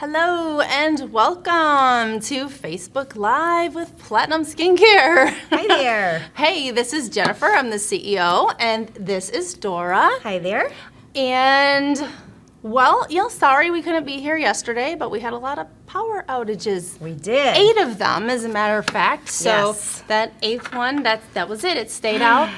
Hello and welcome to Facebook Live with Platinum Skincare. Hi there. Hey, this is Jennifer. I'm the CEO, and this is Dora. Hi there. And, well, sorry we couldn't be here yesterday, but we had a lot of power outages. We did. 8 of them, as a matter of fact. So Yes. that 8th one, that was it. It stayed out,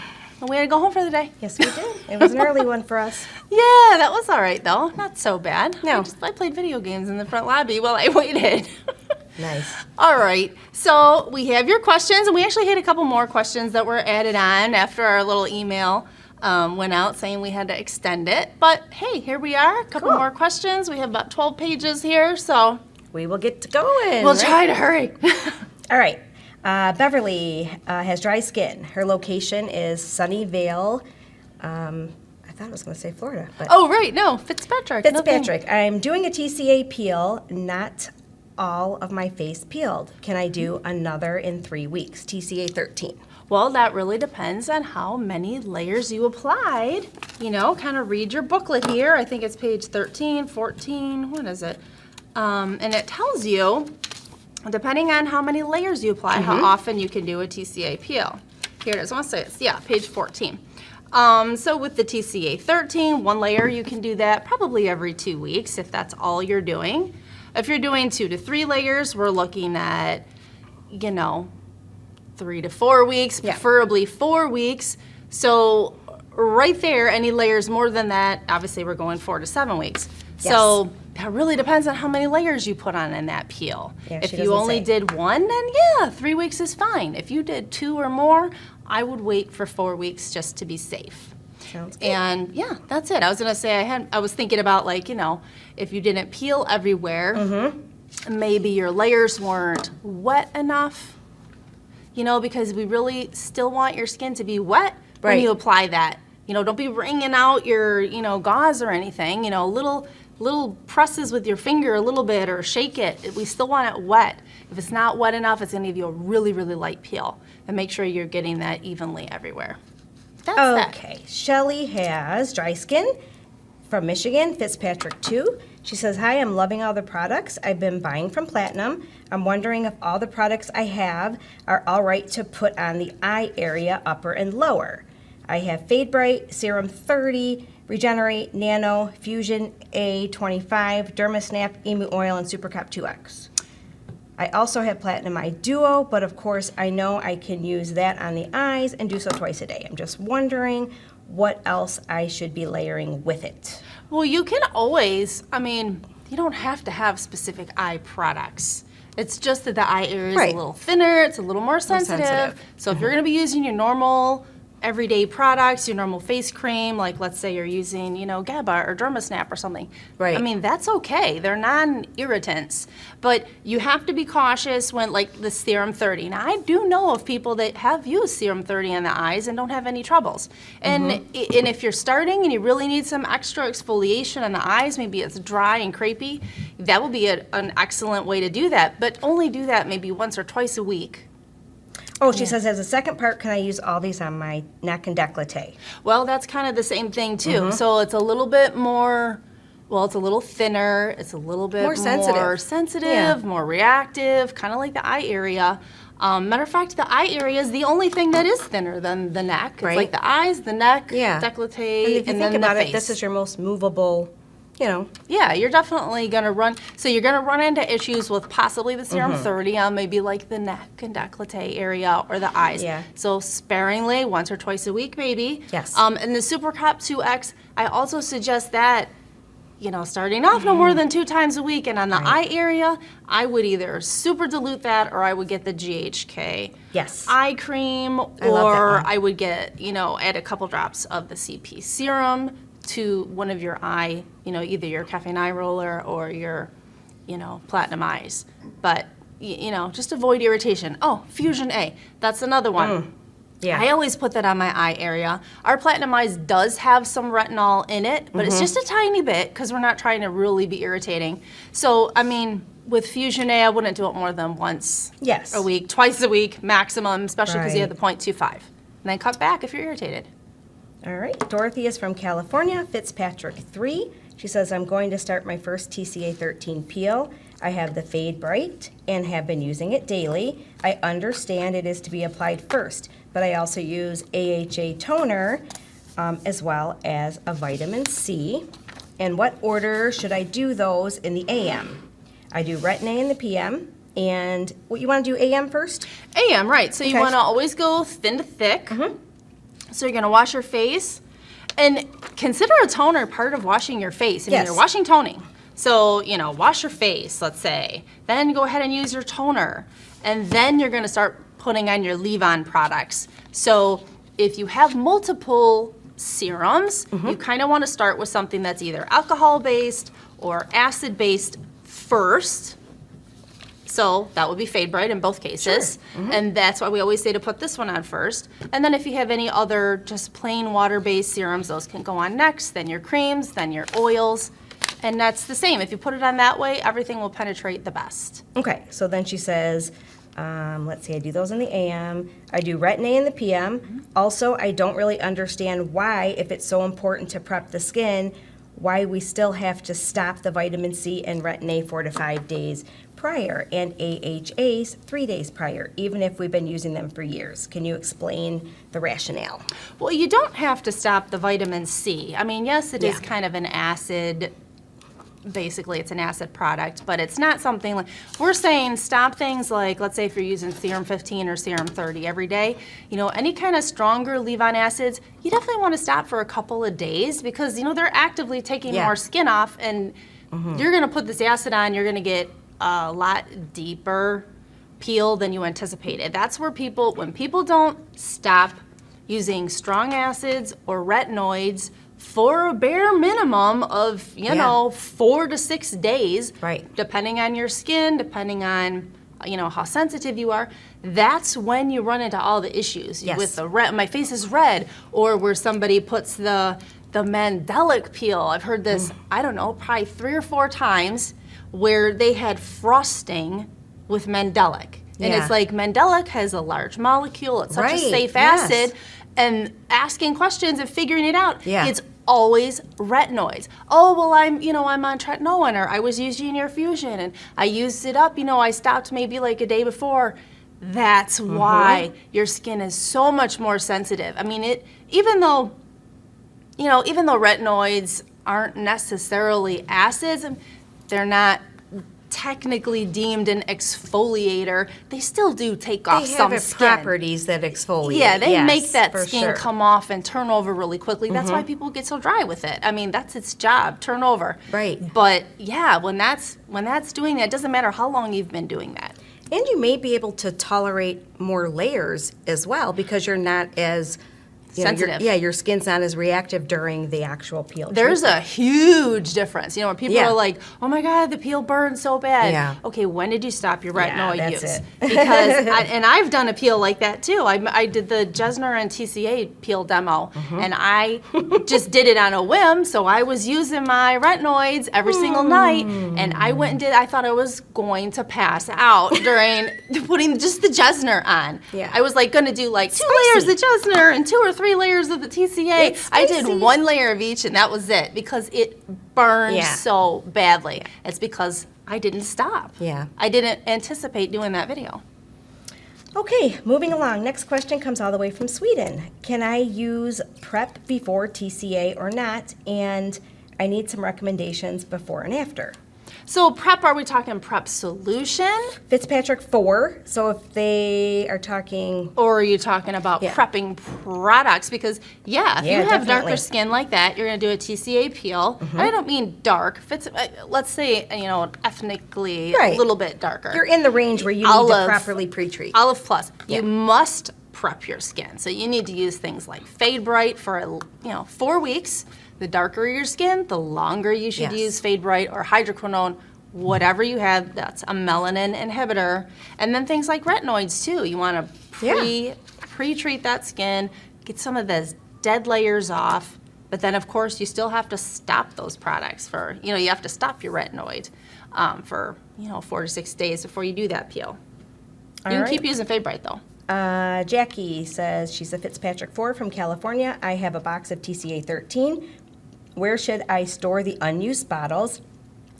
and we had to go home for the day. Yes, we did. It was an early one for us. Yeah, that was all right, though. Not so bad. No. I played video games in the front lobby while I waited. Nice. All right, so we have your questions, and we actually had a couple more questions that were added on after our little email went out saying we had to extend it. But hey, here we are, a couple Cool. more questions. We have about 12 pages here, so We will get to going. we'll right? try to hurry. All right. Beverly has dry skin. Her location is Sunnyvale. I thought I was going to say Florida. But Oh, right, no, Fitzpatrick. Fitzpatrick. I'm doing a TCA peel, not all of my face peeled. Can I do another in 3 weeks? TCA 13. Well, that really depends on how many layers you applied. You know, kind of read your booklet here. I think it's page 13, 14, what is it? And it tells you, depending on how many layers you apply, how often you can do a TCA peel. Here it is, I want to say it's, page 14. So with the TCA 13, 1 layer, you can do that probably every 2 weeks if that's all you're doing. If you're doing 2 to 3 layers, we're looking at, 3 to 4 weeks, preferably 4 weeks. So right there, any layers more than that, obviously we're going 4 to 7 weeks. Yes. So that really depends on how many layers you put on in that peel. Yeah, if she you doesn't only say. did 1, then 3 weeks is fine. If you did 2 or more, I would wait for 4 weeks just to be safe. Sounds good. And that's it. I was gonna say I was thinking about if you didn't peel everywhere, maybe your layers weren't wet enough. Because we really still want your skin to be wet when Right. you apply that. Don't be wringing out your gauze or anything. Little presses with your finger a little bit or shake it. We still want it wet. If it's not wet enough, it's gonna give you a really, really light peel. And make sure you're getting that evenly everywhere. That's that. Okay. Shelly has dry skin from Michigan, Fitzpatrick 2. She says, hi, I'm loving all the products I've been buying from Platinum. I'm wondering if all the products I have are all right to put on the eye area, upper and lower. I have Fade Bright, Serum 30, Regenerate, Nano, Fusion A25, Dermasnap, Emu Oil, and Supercap 2X. I also have Platinum Eye Duo, but of course I know I can use that on the eyes and do so twice a day. I'm just wondering what else I should be layering with it. Well, you can always, you don't have to have specific eye products. It's just that the eye area is Right. a little thinner, it's a little more sensitive. sensitive. So if you're gonna be using your normal everyday products, your normal face cream, like let's say you're using, GABA or Dermasnap or something. Right. That's okay. They're non-irritants. But you have to be cautious when, like the Serum 30. Now, I do know of people that have used Serum 30 on the eyes and don't have any troubles. And, and if you're starting and you really need some extra exfoliation on the eyes, maybe it's dry and crepey, that would be an excellent way to do that. But only do that maybe once or twice a week. Oh, she says, as a second part, can I use all these on my neck and décolleté? Well, that's kind of the same thing too. So it's a little bit more, it's a little thinner, it's a little bit More sensitive. Yeah. more reactive, kind of like the eye area. Matter of fact, the eye area is the only thing that is thinner than the neck. It's Right. like the eyes, the neck, Yeah. décolleté, And if you and think then about the it, face. this is your most movable, Yeah, you're definitely gonna run into issues with possibly the Serum 30 on maybe like the neck and décolleté area or the eyes. Yeah. So sparingly, once or twice a week maybe. Yes. And the Supercap 2X, I also suggest that, starting off no more than 2 times a week. And on the eye area, I would either super dilute that or I would get the GHK Yes. eye cream, love that or one. I would get, add a couple drops of the CP serum to one of your eye, either your caffeine eye roller or your, platinum eyes. But, just avoid irritation. Oh, Fusion A, that's another one. Yeah. I always put that on my eye area. Our Platinum Eyes does have some retinol in it, but it's just a tiny bit because we're not trying to really be irritating. So, with Fusion A, I wouldn't do it more than once Yes. a week, twice a week maximum, especially because you Right. have the 0.25. And then cut back if you're irritated. All right. Dorothy is from California, Fitzpatrick 3. She says, I'm going to start my first TCA 13 peel. I have the Fade Bright and have been using it daily. I understand it is to be applied first, but I also use AHA toner as well as a vitamin C. And what order should I do those in the AM? I do Retin-A in the PM. And what you want to do AM first? AM, right. So you Okay. want to always go thin to thick. So you're going to wash your face. And consider a toner part of washing your face. I mean, Yes. you're washing toning. So, you know, wash your face, let's say. Then go ahead and use your toner. And then you're going to start putting on your leave-on products. So if you have multiple serums, you kind of want to start with something that's either alcohol-based or acid-based first. So that would be Fade Bright in both cases. And that's why we always say to put this one on first. And then if you have any other just plain water-based serums, those can go on next, then your creams, then your oils. And that's the same. If you put it on that way, everything will penetrate the best. Okay, so then she says, let's see, I do those in the AM. I do Retin-A in the PM. Also, I don't really understand why, if it's so important to prep the skin, why we still have to stop the vitamin C and Retin-A 4 to 5 days prior and AHAs 3 days prior, even if we've been using them for years. Can you explain the rationale? Well, you don't have to stop the vitamin C. I mean, yes, it is Yeah. kind of an acid, basically it's an acid product, but it's not something like, we're saying stop things like, let's say if you're using serum 15 or serum 30 every day, you know, any kind of stronger leave-on acids, you definitely want to stop for a couple of days because, you know, they're actively taking Yeah. more skin off and you're going to put this acid on, you're going to get a lot deeper peel than you anticipated. That's where people, when people don't stop using strong acids or retinoids for a bare minimum of, you know, 4 to 6 days, Right. depending on your skin, depending on, you know, how sensitive you are, that's when you run into all the issues Yes. with the red, my face is red, or where somebody puts the Mandelic peel. I've heard this, I don't know, probably 3 or 4 times where they had frosting with Mandelic. And Yeah. it's like Mandelic has a large molecule, it's such Right, a safe yes. acid, and asking questions and figuring it out. Yeah. It's always retinoids. Oh, well, I'm on tretinoin, or I was using your fusion and I used it up, I stopped maybe like a day before. That's why your skin is so much more sensitive. I mean, even though retinoids aren't necessarily acids, they're not technically deemed an exfoliator, they still do take off They some have skin. properties that exfoliate. Yeah, they Yes, make that for skin sure. come off and turn over really quickly. That's why people get so dry with it. I mean, that's its job, turn over. Right. But yeah, when that's doing that, it doesn't matter how long you've been doing that. And you may be able to tolerate more layers as well because you're not as Sensitive. your skin's not as reactive during the actual peel. There's a huge difference. When people Yeah. are like, "Oh my God, the peel burns so bad." Yeah. Okay, when did you stop your retinoid that's use? it. Because I've done a peel like that too. I did the Jesner and TCA peel demo, and I just did it on a whim. So I was using my retinoids every single night, and I went and did. I thought I was going to pass out during putting just the Jesner on. Yeah. I was like going to do like 2 layers of Jesner and 2 or 3 layers of the TCA. It's I did spicy. 1 layer of each, and that was it because it burned Yeah. so badly. It's because I didn't stop. Yeah. I didn't anticipate doing that video. Okay, moving along. Next question comes all the way from Sweden. Can I use PrEP before TCA or not? And I need some recommendations before and after. So PrEP, are we talking PrEP solution? Fitzpatrick 4, so if they are talking, Or are you talking about Yeah. prepping products? Because, if Yeah, you have definitely. darker skin like that, you're going to do a TCA peel. I don't mean dark. Let's say, ethnically Right. a little bit darker. you're in the range where you need Olive. to properly pre-treat. Olive Plus. Yeah. You must prep your skin. So you need to use things like Fade Bright for 4 weeks. The darker your skin, the longer you should Yes. use Fade Bright or hydroquinone, whatever you have. That's a melanin inhibitor. And then things like retinoids too. You want to pre-treat that skin, get some of those dead layers off. But then of course you still have to stop those products for, you have to stop your retinoid for 4 to 6 days before you do that peel. You can right. keep using Fade Bright though. Jackie says she's a Fitzpatrick 4 from California. I have a box of TCA 13 Where should I store the unused bottles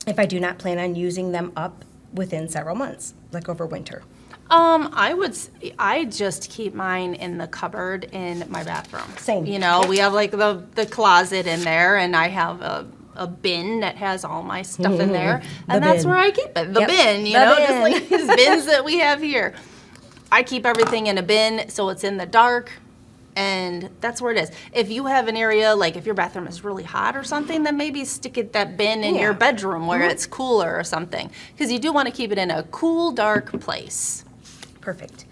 if I do not plan on using them up within several months, like over winter? I just keep mine in the cupboard in my bathroom. Same. You know, we have like the closet in there, and I have a bin that has all my stuff in there, and that's bin. where I keep it. The Yep. bin, you The know, bin. just like these bins that we have here. I keep everything in a bin so it's in the dark, and that's where it is. If you have an area, like if your bathroom is really hot or something, then maybe stick that bin in your Yeah. bedroom where it's cooler or something, because you do want to keep it in a cool, dark place. Perfect.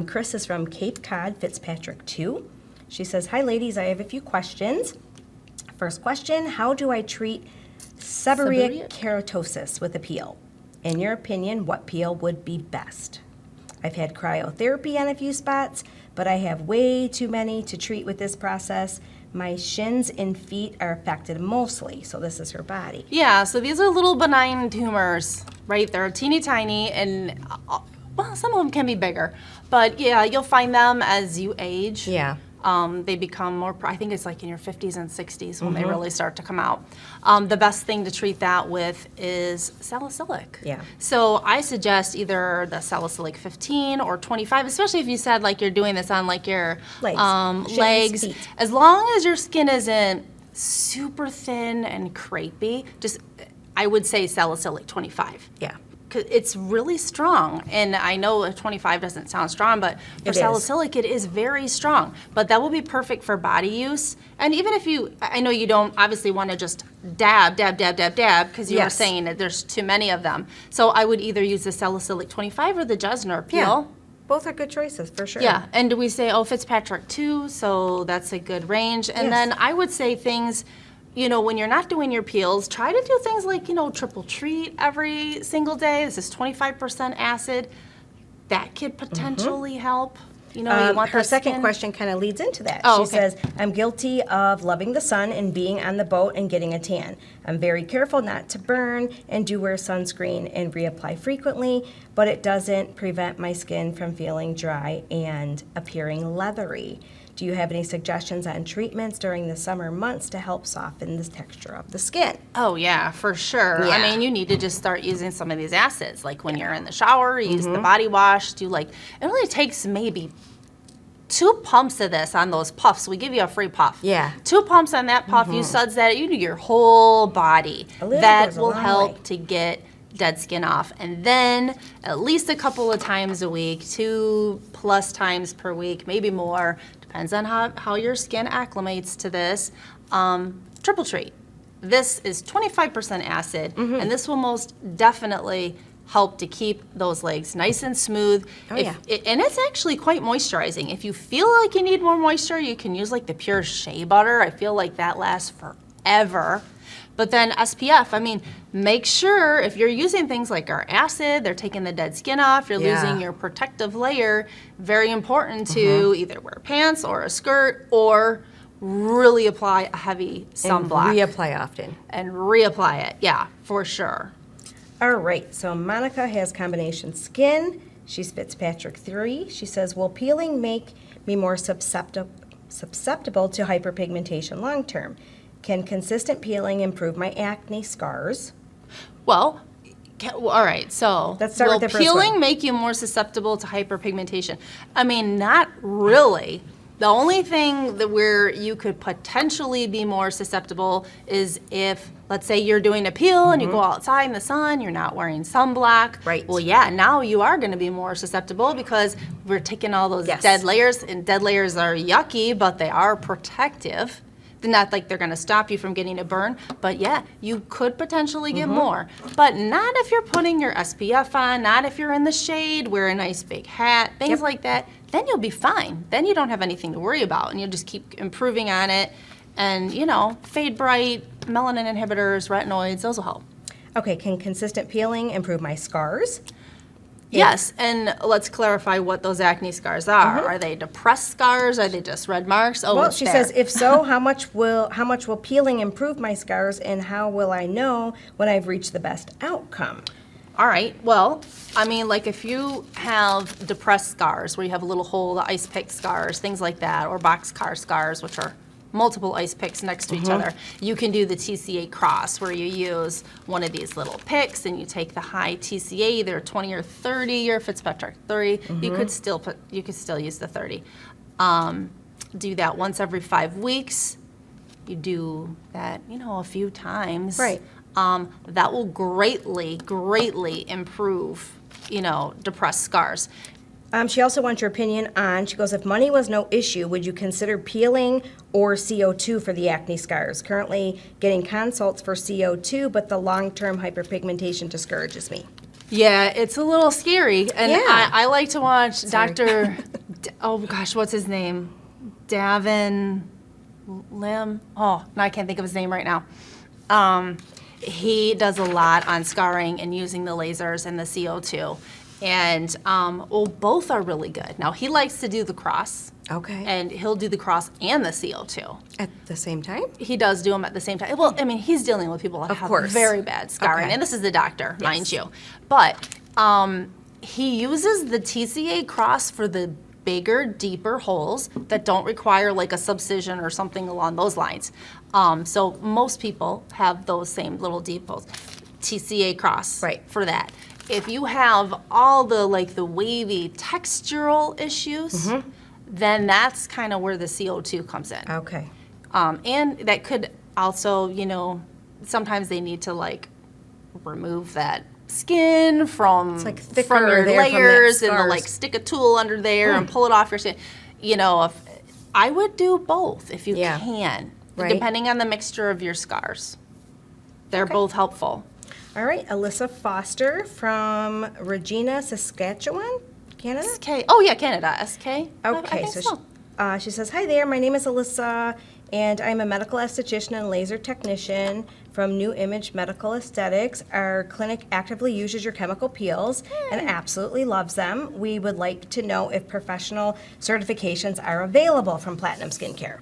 Kris is from Cape Cod, Fitzpatrick 2. She says, hi ladies, I have a few questions. First question, how do I treat seborrheic keratosis with a peel? In your opinion, what peel would be best? I've had cryotherapy on a few spots, but I have way too many to treat with this process. My shins and feet are affected mostly, so this is her body. Yeah, so these are little benign tumors, right? They're teeny tiny, and well, some of them can be bigger, but yeah, you'll find them as you age. Yeah. They become more, I think it's like in your 50s and 60s when they really start to come out. The best thing to treat that with is salicylic. Yeah. So I suggest either the salicylic 15 or 25, especially if you said like you're doing this on like your Legs. Shins, legs. feet. As long as your skin isn't super thin and crepey, I would say salicylic 25. Yeah. 'Cause it's really strong, and I know a 25 doesn't sound strong, but for It is. salicylic it is very strong. But that will be perfect for body use. And even if I know you don't obviously want to just dab, because you were Yes. saying that there's too many of them. So I would either use the salicylic 25 or the Jesner peel. Yeah. Both are good choices, for sure. Yeah, and do we say, Fitzpatrick 2, so that's a good range. And Yes. then I would say things, when you're not doing your peels, try to do things like, triple treat every single day. This is 25% acid. That could potentially help. You want Her the second skin- question kind of leads into that. Oh, She okay. says, I'm guilty of loving the sun and being on the boat and getting a tan. I'm very careful not to burn and do wear sunscreen and reapply frequently, but it doesn't prevent my skin from feeling dry and appearing leathery. Do you have any suggestions on treatments during the summer months to help soften the texture of the skin? Oh, yeah, for sure. Yeah. I mean, you need to just start using some of these acids. Like when you're in the shower, use the body wash. It only takes maybe 2 pumps of this on those puffs. We give you a free puff. Yeah. 2 pumps on that puff, you suds that, you do your whole body. A little That goes a will long help way. to get dead skin off. And then at least a couple of times a week, 2+ times per week, maybe more, depends on how your skin acclimates to this, triple treat. This is 25% acid, and this will most definitely help to keep those legs nice and smooth. Oh, and it's actually quite moisturizing. If you feel like you need more moisture, you can use like the pure shea butter. I feel like that lasts forever. But then SPF, make sure if you're using things like our acid, they're taking the dead skin off, you're Yeah. losing your protective layer. Very important to either wear pants or a skirt or really apply a heavy sunblock. And reapply often. And reapply it, yeah, for sure. All right, so Monica has combination skin. She's Fitzpatrick 3. She says, will peeling make me more susceptible to hyperpigmentation long term? Can consistent peeling improve my acne scars? Well, all right, so Let's start will with the first peeling one. make you more susceptible to hyperpigmentation? Not really. The only thing where you could potentially be more susceptible is if, let's say you're doing a peel and you go outside in the sun, you're not wearing sunblock. Right. Well, yeah, now you are going to be more susceptible because we're taking all those Yes. dead layers, and dead layers are yucky, but they are protective. They're not like they're going to stop you from getting a burn, but yeah, you could potentially get more. But not if you're putting your SPF on, not if you're in the shade, wear a nice big hat, things like that. Then you'll be fine. Then you don't have anything to worry about, and you'll just keep improving on it. And, Fade Bright, melanin inhibitors, retinoids, those will help. Okay, can consistent peeling improve my scars? Yes, and let's clarify what those acne scars are. Are they depressed scars? Are they just red marks? Oh, Well, it's she there. says, if so, how much will peeling improve my scars, and how will I know when I've reached the best outcome? All right, well, like if you have depressed scars where you have a little hole, the ice pick scars, things like that, or boxcar scars, which are multiple ice picks next to each other. You can do the TCA cross where you use one of these little picks and you take the high TCA, either 20 or 30 or Fitzpatrick 30. You could still use the 30. Do that once every 5 weeks. You do that, a few times. Right. That will greatly improve, depressed scars. She also wants your opinion on, she goes, if money was no issue, would you consider peeling or CO2 for the acne scars? Currently getting consults for CO2, but the long-term hyperpigmentation discourages me. Yeah, it's a little scary. And Yeah. I like to watch Sorry. Dr. Oh gosh, what's his name? Davin Lim. Oh, no, I can't think of his name right now. He does a lot on scarring and using the lasers and the CO2. And, both are really good. Now, he likes to do the cross. Okay. And he'll do the cross and the CO2. At the same time? He does do them at the same time. Well, I mean, he's dealing with people that have course. very bad scarring. Okay. And this is the doctor, mind Yes. you. But he uses the TCA cross for the bigger, deeper holes that don't require like a subcision or something along those lines. So most people have those same little deep holes. TCA cross Right. for that. If you have all the the wavy textural issues, then that's kind of where the CO2 comes in. Okay. And that could also, sometimes they need to remove that skin from, like thicker from your there from that layers and scars. stick a tool under there and pull it off your skin. If I would do both if you Yeah. can, Right. depending on the mixture of your scars. They're both helpful. All right, Alyssa Foster from Regina, Saskatchewan, Canada? SK. Oh yeah, Canada. SK. I Okay, think so she says, hi there, my name is Alyssa, and I'm a medical esthetician and laser technician from New Image Medical Aesthetics. Our clinic actively uses your chemical peels and absolutely loves them. We would like to know if professional certifications are available from Platinum Skincare.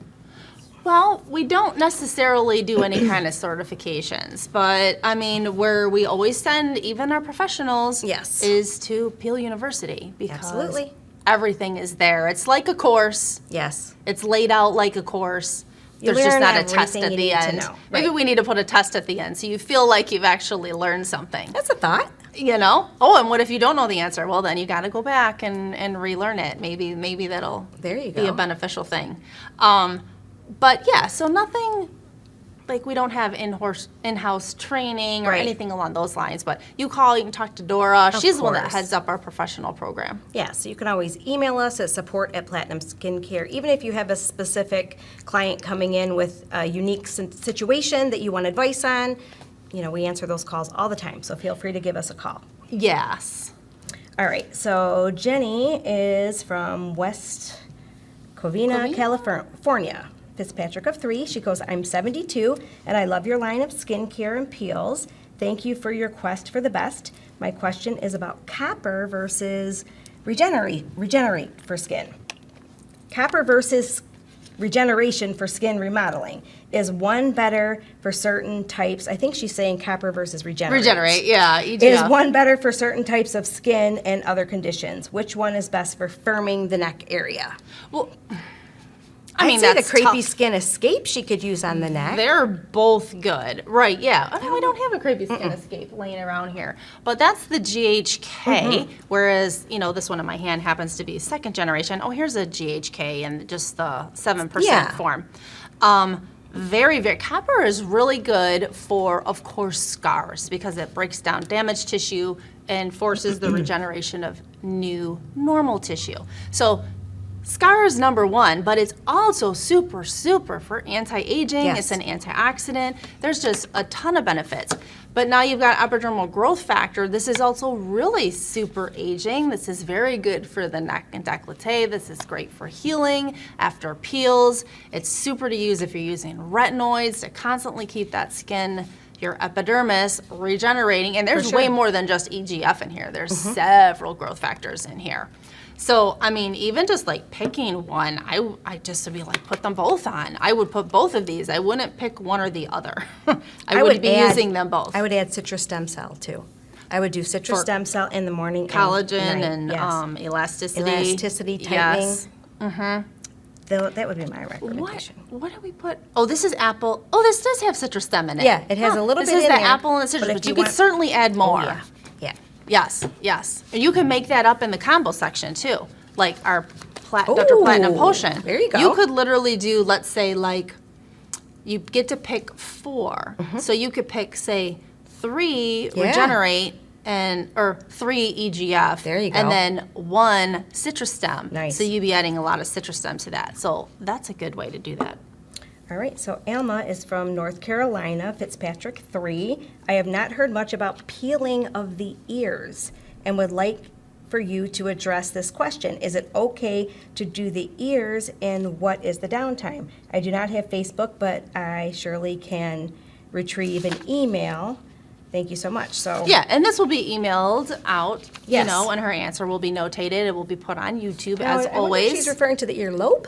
Well, we don't necessarily do any kind of certifications, but I mean, where we always send even our professionals Yes. is to Peel University because Absolutely. everything is there. It's like a course. Yes. It's laid out like a course. You There's just learn not a test everything at you the need to end. know. Maybe Right. we need to put a test at the end so you feel like you've actually learned something. That's a thought. Oh, and what if you don't know the answer? Well, then you got to go back and relearn it. Maybe that'll There you be a go. beneficial thing. But yeah, so nothing we don't have in-house training or Right. anything along those lines. But you call, you can talk to Dora. She's the one that course. heads up our professional program. Yeah, so you can always email us at support@Platinum Skincare. Even if you have a specific client coming in with a unique situation that you want advice on, we answer those calls all the time, so feel free to give us a call. Yes. All right, so Jenny is from West Covina, California. Fitzpatrick of 3. She goes, I'm 72, and I love your line of skincare and peels. Thank you for your quest for the best. My question is about copper versus regenerate for skin. Copper versus regeneration for skin remodeling. Is one better for certain types? I think she's saying copper versus regenerate. Regenerate, yeah. Is one better for certain types of skin and other conditions? Which one is best for firming the neck area? Well, I mean, say the that's Crepey tough. Skin Escape she could use on the neck. They're both good. Right, yeah. Oh, we don't have a Creepy Skin Escape laying around here. But that's the GHK, whereas, this one in my hand happens to be second generation. Oh, here's a GHK and just the 7% form. Very, very, copper is really good for, of course, scars because it breaks down damaged tissue and forces the regeneration of new normal tissue. So scar is number one, but it's also super, super for anti-aging. Yes. It's an antioxidant. There's just a ton of benefits. But now you've got epidermal growth factor. This is also really super aging. This is very good for the neck and décolleté. This is great for healing after peels. It's super to use if you're using retinoids to constantly keep that skin, your epidermis, regenerating. And there's way more than just EGF in here. There's several growth factors in here. So, I mean, even just picking one, I just would be put them both on. I would put both of these. I wouldn't pick one or the other. I would be using them both. I would add citrus stem cell too. I would do citrus For stem cell in the morning. Collagen night. and Yes. elasticity. Elasticity, tightening. Yes. That would be my recommendation. What did we put? Oh, this is apple. Oh, this does have citrus stem in it. Yeah, it has a little this bit is in the there, apple and the citrus, but if but you you could want- certainly add more. Oh, yeah. Yes. And you can make that up in the combo section too, like our Dr. Ooh, Platinum Potion. there you go. You could literally do, let's say, like, you get to pick 4. So you could pick, say, 3 Yeah. Regenerate or 3 EGF. There you go. And then 1 citrus stem. Nice. So you'd be adding a lot of citrus stem to that. So that's a good way to do that. All right, so Alma is from North Carolina, Fitzpatrick 3. I have not heard much about peeling of the ears and would like for you to address this question. Is it okay to do the ears, and what is the downtime? I do not have Facebook, but I surely can retrieve an email. Thank you so much. So Yeah, and this will be emailed out, Yes. you know, and her answer will be notated. It will be put on YouTube Now, as I wonder if always. she's referring to the earlobe?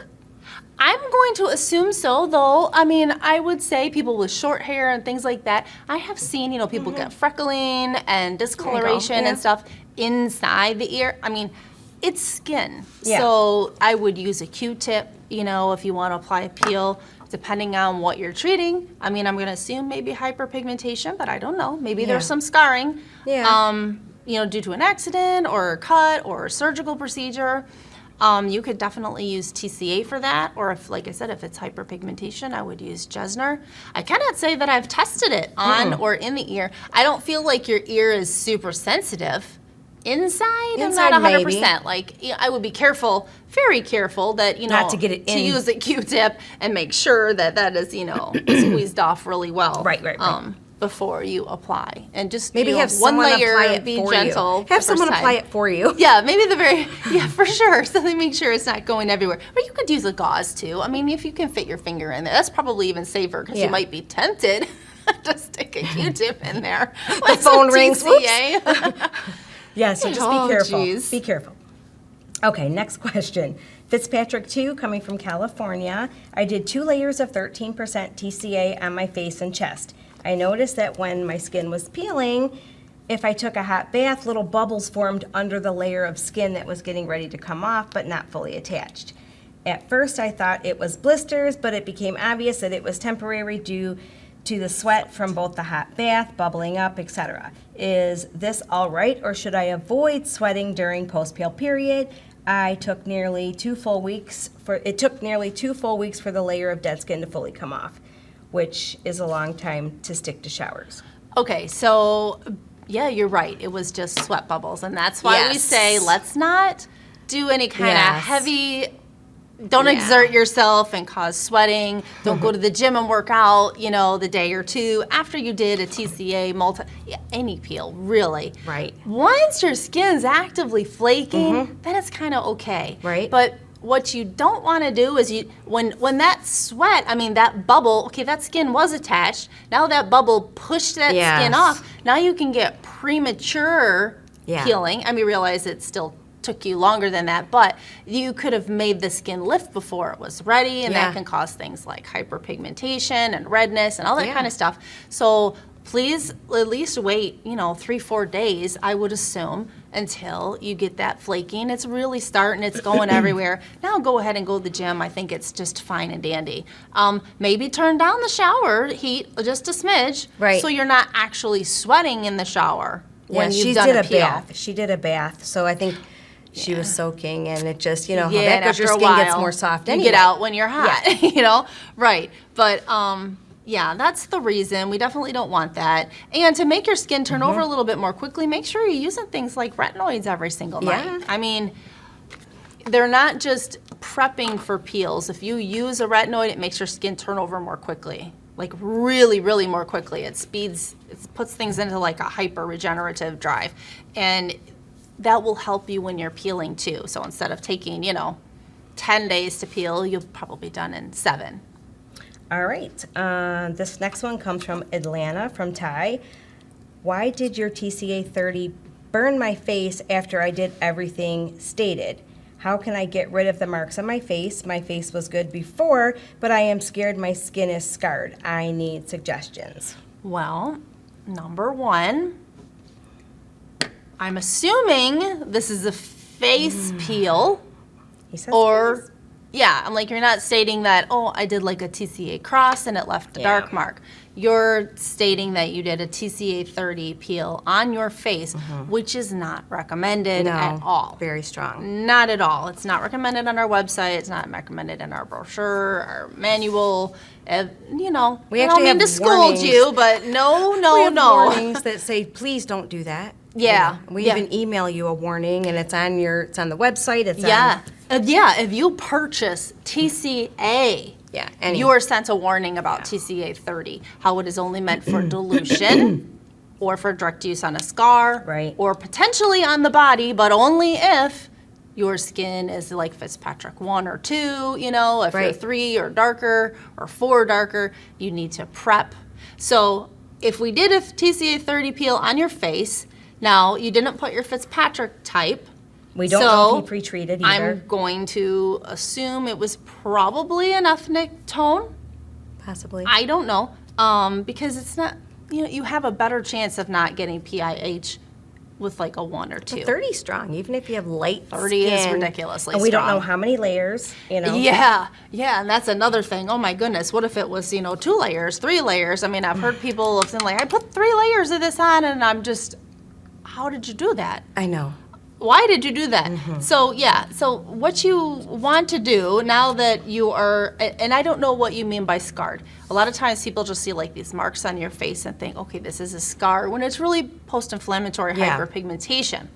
I'm going to assume so, though. I mean, I would say people with short hair and things like that. I have seen, you know, people get freckling and discoloration Yeah. and stuff inside the ear. I mean, it's skin. Yeah. So I would use a Q-tip, you know, if you want to apply a peel, depending on what you're treating. I mean, I'm going to assume maybe hyperpigmentation, but I don't know. Maybe there's Yeah. some scarring, Yeah. you know, due to an accident or a cut or a surgical procedure. You could definitely use TCA for that, or if, like I said, if it's hyperpigmentation, I would use Jesner. I cannot say that I've tested it on or in the ear. I don't feel like your ear is super sensitive. Inside, I'm not Inside, 100%. Like, I would be careful, very careful that, you know, Not to get it in. use a Q-tip and make sure that that is, you know, squeezed off really well. Right. Before you apply. And just, Maybe you know, have one someone layer, apply it be for gentle. you. Have the someone first apply time. it for you. Yeah, maybe yeah, for sure. So they make sure it's not going everywhere. Or you could use a gauze too. I mean, if you can fit your finger in there, that's probably even safer because Yeah. you might be tempted to stick a Q-tip in there. The phone rings. TCA. Yeah, so just Oh, be careful. geez. Be careful. Okay, next question. Fitzpatrick 2, coming from California. I did 2 layers of 13% TCA on my face and chest. I noticed that when my skin was peeling, if I took a hot bath, little bubbles formed under the layer of skin that was getting ready to come off, but not fully attached. At first, I thought it was blisters, but it became obvious that it was temporary due to the sweat from both the hot bath, bubbling up, etc. Is this all right, or should I avoid sweating during post-peel period? It took nearly 2 full weeks for the layer of dead skin to fully come off, which is a long time to stick to showers. Okay, so yeah, you're right. It was just sweat bubbles, and that's why we Yes. say let's not do any kind of Yes. heavy. Don't Yeah. exert yourself and cause sweating. Don't go to the gym and work out, you know, the day or two after you did a TCA any peel, really. Right. Once your skin's actively flaking, then it's kind of okay. Right. But what you don't want to do is when that sweat, I mean that bubble, okay, that skin was attached. Now that bubble pushed that skin Yes. off. Now you can get premature Yeah. peeling. I mean, realize it still took you longer than that, but you could have made the skin lift before it was ready, and Yeah. that can cause things like hyperpigmentation and redness and all that Yeah. kind of stuff. So please at least wait, 3-4 days, I would assume, until you get that flaking. It's really starting, it's going everywhere. Now go ahead and go to the gym. I think it's just fine and dandy. Maybe turn down the shower heat just a smidge, Right. so you're not actually sweating in the shower when you've she done did a a peel. bath. She did a bath, so I think she was soaking, and it just, how Yeah, that and goes, your after a skin gets while, more soft you anyway. get out when you're hot, right. But yeah, that's the reason. We definitely don't want that. And to make your skin turn over a little bit more quickly, make sure you're using things like retinoids every single night. Yeah. I mean, they're not just prepping for peels. If you use a retinoid, it makes your skin turn over more quickly. Like really, really more quickly. It puts things into like a hyper regenerative drive. And that will help you when you're peeling too. So instead of taking, 10 days to peel, you'll probably be done in 7. All right. This next one comes from Atlanta, from Ty. Why did your TCA 30 burn my face after I did everything stated? How can I get rid of the marks on my face? My face was good before, but I am scared my skin is scarred. I need suggestions. Well, number 1, I'm assuming this is a face peel He says or Yeah, I'm like, you're not stating that, oh, I did like a TCA cross and it left a Yeah. dark mark. You're stating that you did a TCA 30 peel on your face, which is not recommended at all. Very strong. Not at all. It's not recommended on our website. It's not recommended in our brochure, our manual. You know, We I actually don't mean have to scold warnings. you, but no, We no, have no. warnings that say, please don't do that. Yeah, You know, we yeah. even email you a warning, and it's on the website. It's Yeah. on, Yeah, if you purchase TCA, Yeah, you are sent a warning about TCA 30, how it is only meant for dilution or for direct use on a scar, Right. or potentially on the body, but only if your skin is like Fitzpatrick 1 or 2, you know, if you're Right. 3 or darker or 4 or darker, you need to prep. So if we did a TCA 30 peel on your face, now you didn't put your Fitzpatrick type. we don't know if he pre-treated either. I'm going to assume it was probably an ethnic tone. Possibly. I don't know, because it's not, you know, you have a better chance of not getting PIH with like a 1 or 2. 30 strong, even if you have light 30 is skin. ridiculously And we don't strong. know how many layers, you know. Yeah, and that's another thing. Oh my goodness, what if it was, you know, 2 layers, 3 layers? I mean, I've heard people have been like, I put 3 layers of this on, and I'm just, how did you do that? I know. Why did you do that? So what you want to do now that you are, and I don't know what you mean by scarred. A lot of times people just see like these marks on your face and think, okay, this is a scar, when it's really post-inflammatory Yeah. hyperpigmentation.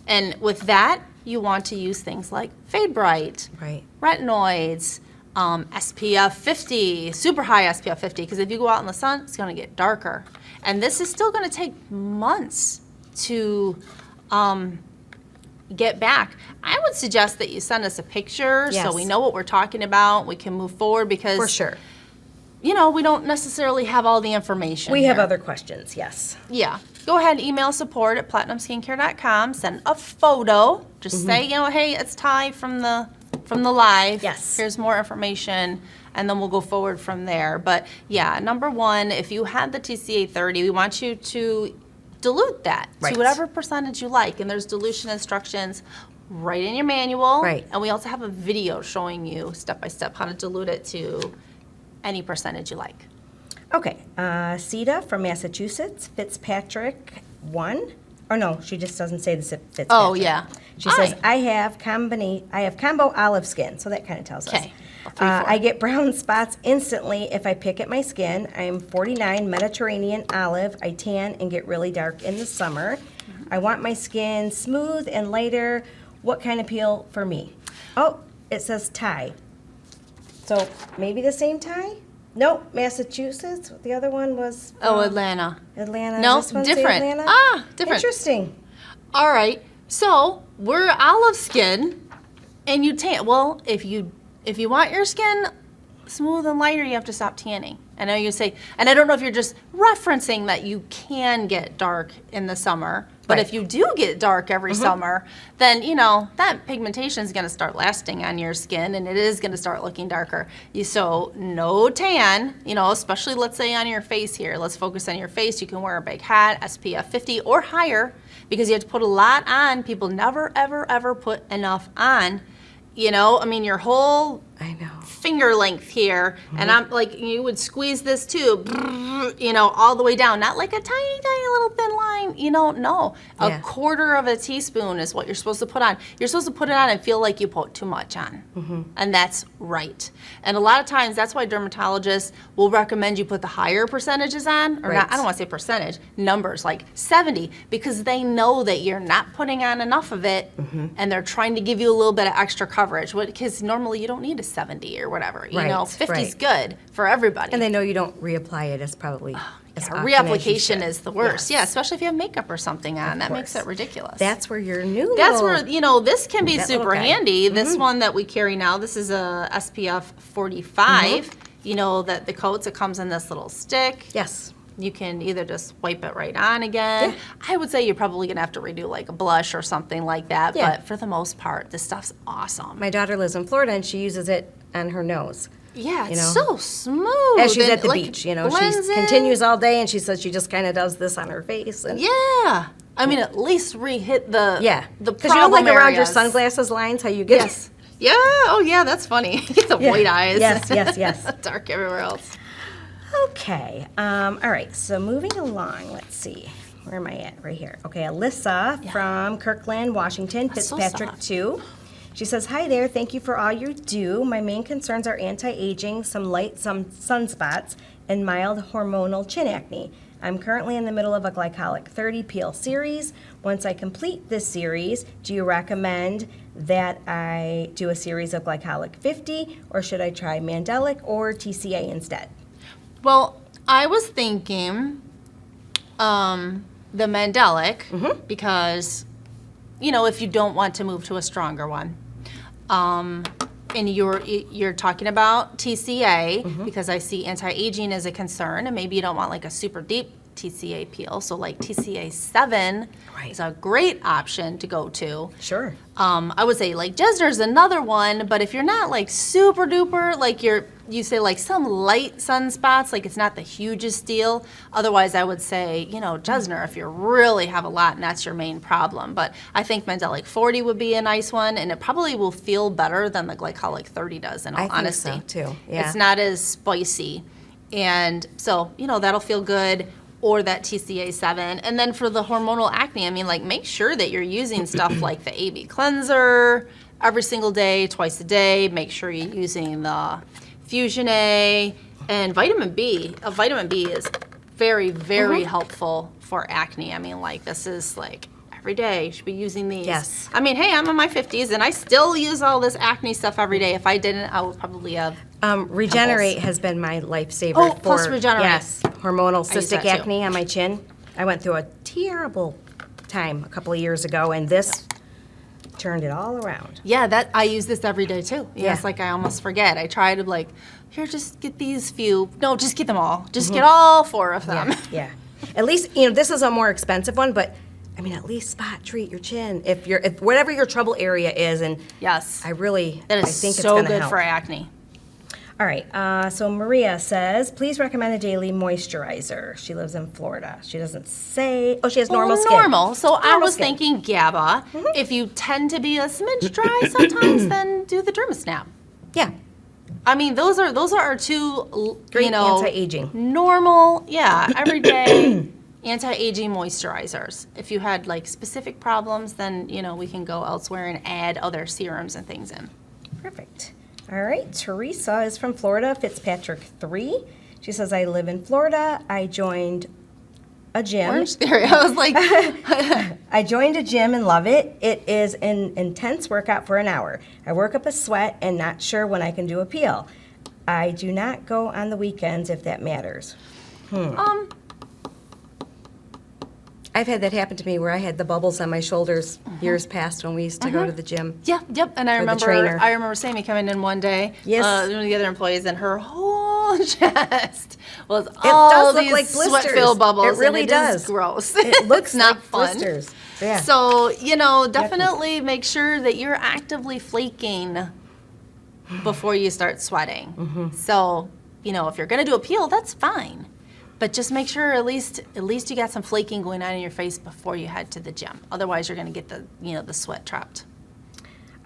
And with that, you want to use things like Fade Bright, Right. retinoids, SPF 50, super high SPF 50, because if you go out in the sun, it's going to get darker. And this is still going to take months to get back. I would suggest that you send us a picture so Yes. we know what we're talking about. We can move forward because, For sure. you know, we don't necessarily have all the information. We have here. other questions, yes. Yeah. Go ahead, email support at platinumskincare.com. Send a photo. Just say, you know, hey, it's Ty from the live. Yes. Here's more information, and then we'll go forward from there. But yeah, number one, if you had the TCA 30, we want you to dilute that Right. to whatever percentage you like. And there's dilution instructions right in your manual. Right. And we also have a video showing you step by step how to dilute it to any percentage you like. Okay, Seda from Massachusetts, Fitzpatrick 1. Or no, she just doesn't say the Fitzpatrick. Oh, yeah. She says, Aye. I have combo olive skin, so that kind of tells us. Okay. 3, 4. I get brown spots instantly if I pick at my skin. I'm 49, Mediterranean olive. I tan and get really dark in the summer. I want my skin smooth and lighter. What kind of peel for me? Oh, it says Thai. So maybe the same Thai? Nope, Massachusetts. The other one was Oh, Atlanta. Atlanta. No, This one say different. Atlanta? Ah, different. Interesting. All right. So we're olive skin, and you tan. Well, if you want your skin smooth and lighter, you have to stop tanning. I know you say, and I don't know if you're just referencing that you can get dark in the summer, but Right. if you do get dark every summer, then you know that pigmentation is going to start lasting on your skin, and it is going to start looking darker. So no tan, you know, especially let's say on your face here. Let's focus on your face. You can wear a big hat, SPF 50 or higher, because you have to put a lot on. People never, ever, ever put enough on. You know, I mean, your whole I know. finger length here, and I'm like, you would squeeze this too, you know, all the way down, not like a tiny, tiny little thin line, you know, no. A Yeah. quarter of a teaspoon is what you're supposed to put on. You're supposed to put it on and feel like you put too much on, and that's right. And a lot of times, that's why dermatologists will recommend you put the higher percentages on, or Right. not, I don't want to say percentage, numbers, like 70, because they know that you're not putting on enough of it, and they're trying to give you a little bit of extra coverage, because normally you don't need a 70 or whatever. You know, Right, 50 is right. good for everybody. And they know you don't reapply it as probably as Yeah, often as you reapplication should. is the worst. Yes. Yeah, especially if you have makeup or something on. That makes course. it ridiculous. That's where your new That's little, where, you know, this can be that little super guy. handy. This one that we carry now, this is a SPF 45. You know, that the coats, it comes in this little stick. Yes. You can either just wipe it right on again. Yeah. I would say you're probably going to have to redo like a blush or something like that. Yeah. But for the most part, this stuff's awesome. My daughter lives in Florida and she uses it on her nose. Yeah, it's know, so smooth. As she's and, at the like, beach, you know, she blends in. continues all day and she says she just kind of does this on her face. And Yeah. I mean, at least re-hit the yeah. the Because you know, like problem around your areas. sunglasses lines, how you get Yes. Yeah, oh yeah, that's funny. He has white eyes. Yes. Dark everywhere else. Okay. All right. So moving along, let's see. Where am I at? Right here. Okay. Alyssa from Kirkland, Washington, That's so Fitzpatrick soft. 2. She says, "Hi there. Thank you for all you do. My main concerns are anti-aging, some sunspots, and mild hormonal chin acne. I'm currently in the middle of a glycolic 30 peel series. Once I complete this series, do you recommend that I do a series of glycolic 50, or should I try Mandelic or TCA instead?" Well, I was thinking the Mandelic because, if you don't want to move to a stronger one. And you're talking about TCA because I see anti-aging as a concern, and maybe you don't want like a super deep TCA peel. So like TCA 7 is a great option to go to. Sure. I would say like Jesner's another one, but if you're not like super duper, like you say like some light sunspots, like it's not the hugest deal. Otherwise, I would say, Jesner if you really have a lot and that's your main problem. But I think Mandelic 40 would be a nice one, and it probably will feel better than the glycolic 30 does, in all honesty. I think so, too. Yeah. It's not as spicy. And so, that'll feel good. Or that TCA 7. And then for the hormonal acne, I mean, like, make sure that you're using stuff like the AB cleanser every single day, twice a day. Make sure you're using the Fusion A and vitamin B. Vitamin B is very, very helpful for acne. I mean, like, this is like every day you should be using these. Yes. I mean, hey, I'm in my 50s and I still use all this acne stuff every day. If I didn't, I would probably have Regenerate has been my lifesaver. Oh, plus Regenerate. Yes, hormonal use cystic that too. acne on my chin. I went through a terrible time a couple of years ago, and this turned it all around. Yeah, I use this every day too. Yeah. It's like I almost forget. I try to like, here, just get these few. No, just get them all. Just get all 4 of them. Yeah. At least, this is a more expensive one, but I mean, at least spot treat your chin if whatever your trouble area is, and Yes. I That is think it's so gonna good help. for acne. All right, so Maria says, "Please recommend a daily moisturizer." She lives in Florida. She doesn't say, she has normal skin. Normal. So I Normal was skin. thinking GABA. If you tend to be a smidge dry sometimes, then do the DermaSnap. Yeah, I mean, those are our two, great anti-aging. normal, everyday anti-aging moisturizers. If you had like specific problems, then we can go elsewhere and add other serums and things in. Perfect. All right, Theresa is from Florida, Fitzpatrick 3. She says, "I live in Florida. I joined a gym. Orange Theory. I was like, I joined a gym and love it. It is an intense workout for an hour. I work up a sweat and not sure when I can do a peel. I do not go on the weekends if that matters." I've had that happen to me where I had the bubbles on my shoulders years past when we used to go to the gym. Yep. And I the remember, trainer. Sammy coming in one day. Yes. One of the other employees, and her whole chest was It all does look these like blisters. sweat-filled bubbles. It really and it is does. gross. It looks It's not like fun. blisters. Yeah. So definitely make sure that you're actively flaking before you start sweating. So if you're gonna do a peel, that's fine. But just make sure at least you got some flaking going on in your face before you head to the gym. Otherwise, you're going to get the sweat trapped.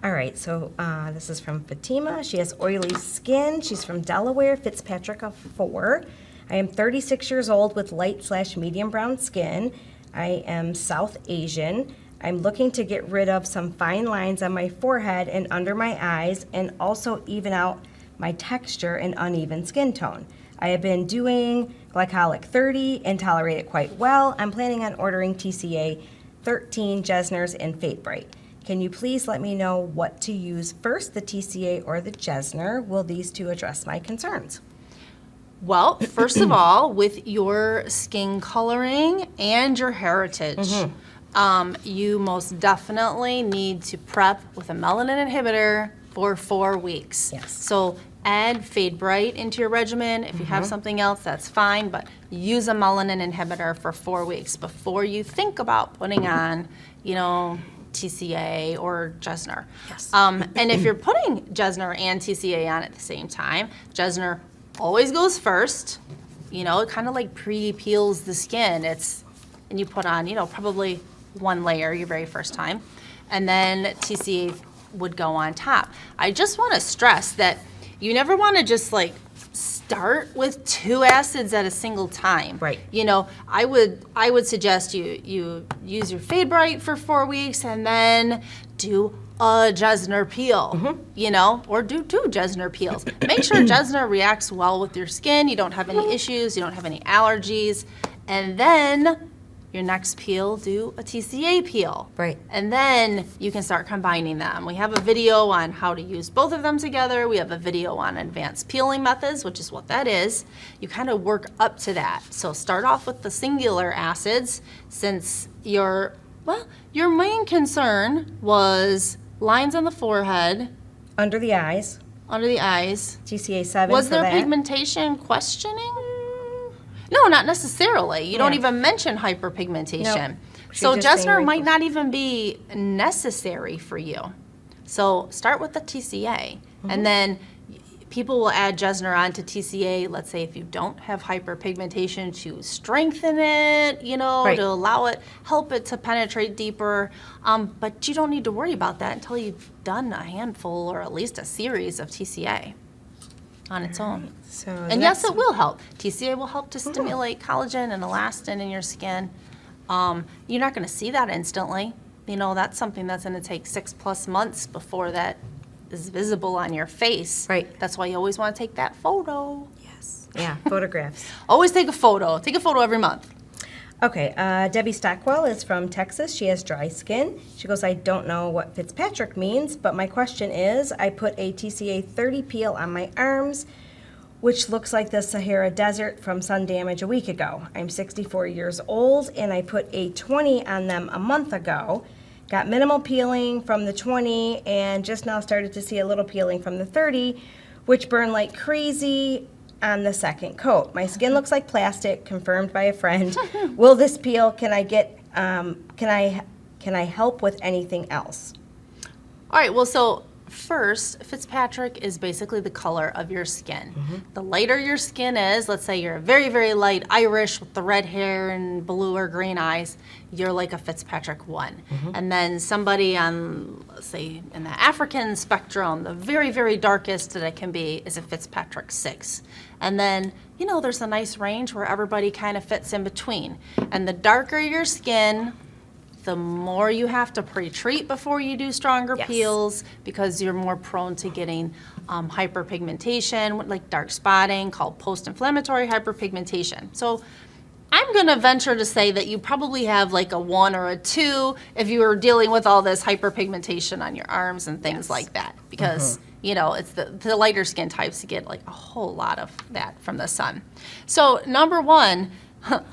All right, so this is from Fatima. She has oily skin. She's from Delaware, Fitzpatrick of 4. I am 36 years old with light/medium brown skin. I am South Asian. I'm looking to get rid of some fine lines on my forehead and under my eyes, and also even out my texture and uneven skin tone. I have been doing glycolic 30 and tolerate it quite well. I'm planning on ordering TCA 13, Jesner's, and Fate Bright. Can you please let me know what to use first, the TCA or the Jesner? Will these two address my concerns? Well, first of all, with your skin coloring and your heritage, you most definitely need to prep with a melanin inhibitor for 4 weeks. Yes. So add Fade Bright into your regimen. If you have something else, that's fine, but use a melanin inhibitor for 4 weeks before you think about putting on, TCA or Jesner. Yes. And if you're putting Jesner and TCA on at the same time, Jesner always goes first. It kind of like pre-peels the skin. And you put on, probably 1 layer your very first time. And then TCA would go on top. I just want to stress that you never want to just like start with 2 acids at a single time. Right. You know, I would suggest you use your Fade Bright for 4 weeks and then do a Jesner peel, you know, or do 2 Jesner peels. Make sure Jesner reacts well with your skin. You don't have any issues. You don't have any allergies. And then your next peel, do a TCA peel. Right. And then you can start combining them. We have a video on how to use both of them together. We have a video on advanced peeling methods, which is what that is. You kind of work up to that. So start off with the singular acids, since your main concern was lines on the forehead, Under the eyes, under the eyes. TCA 7 Was for there that. pigmentation questioning? No, not necessarily. You don't Yeah. even mention hyperpigmentation. Nope. She's So just saying Jesner might wrinkles. not even be necessary for you. So start with the TCA. Mm-hmm. And then people will add Jesner onto TCA, let's say if you don't have hyperpigmentation, to strengthen it, you know, Right. to allow it, help it to penetrate deeper. But you don't need to worry about that until you've done a handful or at least a series of TCA on its own. So And yes, it will help. TCA will help to stimulate collagen and elastin in your skin. You're not going to see that instantly. You know, that's something that's going to take 6+ months before that is visible on your face. Right. That's why you always want to take that photo. Yes. Yeah, photographs. Always take a photo. Take a photo every month. Okay, Debbie Stockwell is from Texas. She has dry skin. She goes, I don't know what Fitzpatrick means, but my question is, I put a TCA 30 peel on my arms, which looks like the Sahara Desert from sun damage a week ago. I'm 64 years old, and I put a 20 on them a month ago. Got minimal peeling from the 20, and just now started to see a little peeling from the 30, which burned like crazy on the second coat. My skin looks like plastic, confirmed by a friend. Will this peel? Can I get? Can I help with anything else? All right, well, so first, Fitzpatrick is basically the color of your skin. The lighter your skin is, let's say you're very, very light Irish with the red hair and blue or green eyes, you're like a Fitzpatrick 1. And then somebody on, let's say, in the African spectrum, the very, very darkest that it can be is a Fitzpatrick 6. And then, you know, there's a nice range where everybody kind of fits in between. And the darker your skin, the more you have to pre-treat before you do stronger Yes. peels, because you're more prone to getting hyperpigmentation, like dark spotting, called post-inflammatory hyperpigmentation. So I'm going to venture to say that you probably have like a 1 or a 2 if you were dealing with all this hyperpigmentation on your arms and things like that, because you know, it's the lighter skin types get like a whole lot of that from the sun. So number 1,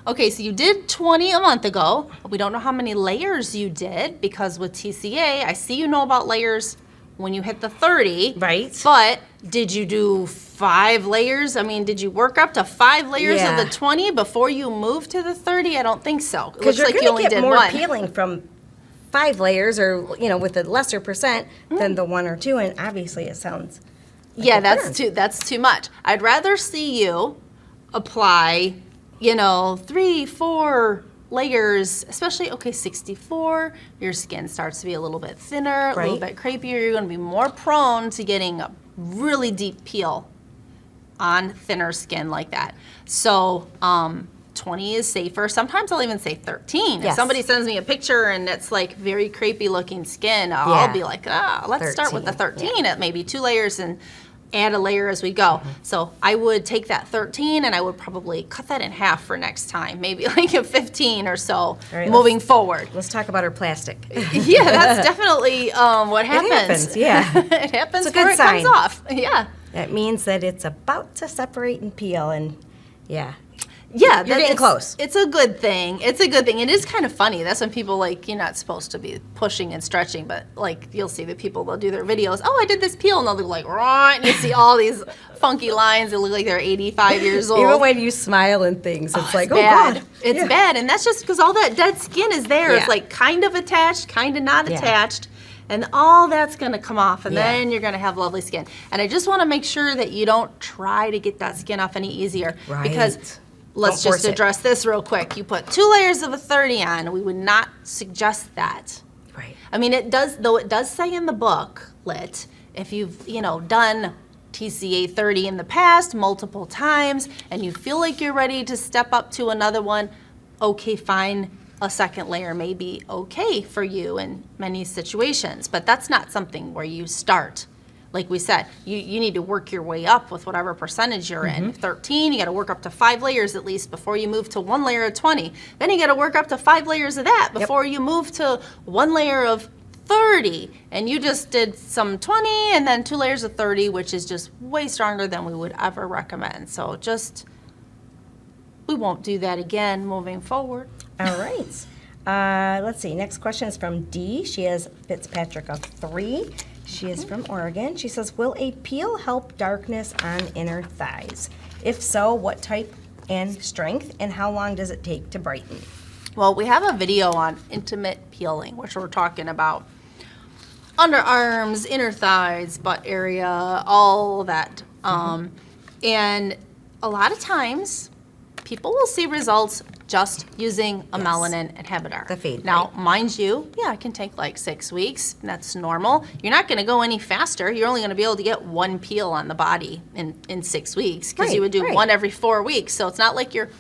okay, so you did 20 a month ago. We don't know how many layers you did, because with TCA, I see you know about layers when you hit the 30. Right. But did you do 5 layers? I mean, did you work up to 5 layers Yeah. of the 20 before you moved to the 30? I don't think so. It Because looks you're like you going only to get did more 1. peeling from 5 layers, or you know, with a lesser percent than the 1 or 2, and obviously it sounds. Like Yeah, a that's burn. that's too much. I'd rather see you apply, you know, 3, 4 layers, especially, okay, 64, your skin starts to be a little bit thinner, a little Right. bit crepier. You're going to be more prone to getting a really deep peel on thinner skin like that. So 20 is safer. Sometimes I'll even say 13. If Yes. somebody sends me a picture and it's like very crepey looking skin, I'll Yeah. be like, let's start with the 13, 13 at maybe 2 layers and add a layer as we go. So I would take that 13 and I would probably cut that in half for next time, maybe like a 15 or so All right, moving forward. Let's talk about our plastic. Yeah, that's definitely what happens. happens, yeah. It happens It's a before good it comes sign. off. Yeah. That means that it's about to separate and peel, and yeah. Yeah, You're getting close. It's a good thing. It's a good thing. It is kind of funny. That's when people like, you're not supposed to be pushing and stretching, but like you'll see the people, they'll do their videos. Oh, I did this peel, and they'll be like, right, and you see all these funky lines. They look like they're 85 years old. Even when you smile and things, it's like, oh bad. God. It's Yeah. bad, and that's just because all that dead skin is there. Yeah. It's like kind of attached, kind of not Yeah. attached, and all that's going to come off, and Yeah. then you're going to have lovely skin. And I just want to make sure that you don't try to get that skin off any easier, because Right. let's Don't just force it. address this real quick. You put 2 layers of a 30 on. We would not suggest that. Right. I mean, it does, though it does say in the booklet, if you've, done TCA 30 in the past multiple times and you feel like you're ready to step up to another one, okay, fine. A second layer may be okay for you in many situations, but that's not something where you start. Like we said, you need to work your way up with whatever percentage you're in. 13, you got to work up to 5 layers at least before you move to 1 layer of 20. Then you got to work up to 5 layers of that before you move to 1 layer of 30. And you just did some 20 and then 2 layers of 30, which is just way stronger than we would ever recommend. So we won't do that again moving forward. All right. Let's see. Next question is from D. She has Fitzpatrick of 3. She is from Oregon. She says, will a peel help darkness on inner thighs? If so, what type and strength, and how long does it take to brighten? Well, we have a video on intimate peeling, which we're talking about underarms, inner thighs, butt area, all that. And a lot of times, people will see results just using a melanin inhibitor. The fade. Now, mind you, it can take like 6 weeks. That's normal. You're not going to go any faster. You're only going to be able to get 1 peel on the body in 6 weeks because you would do 1 every 4 weeks. So it's not like you're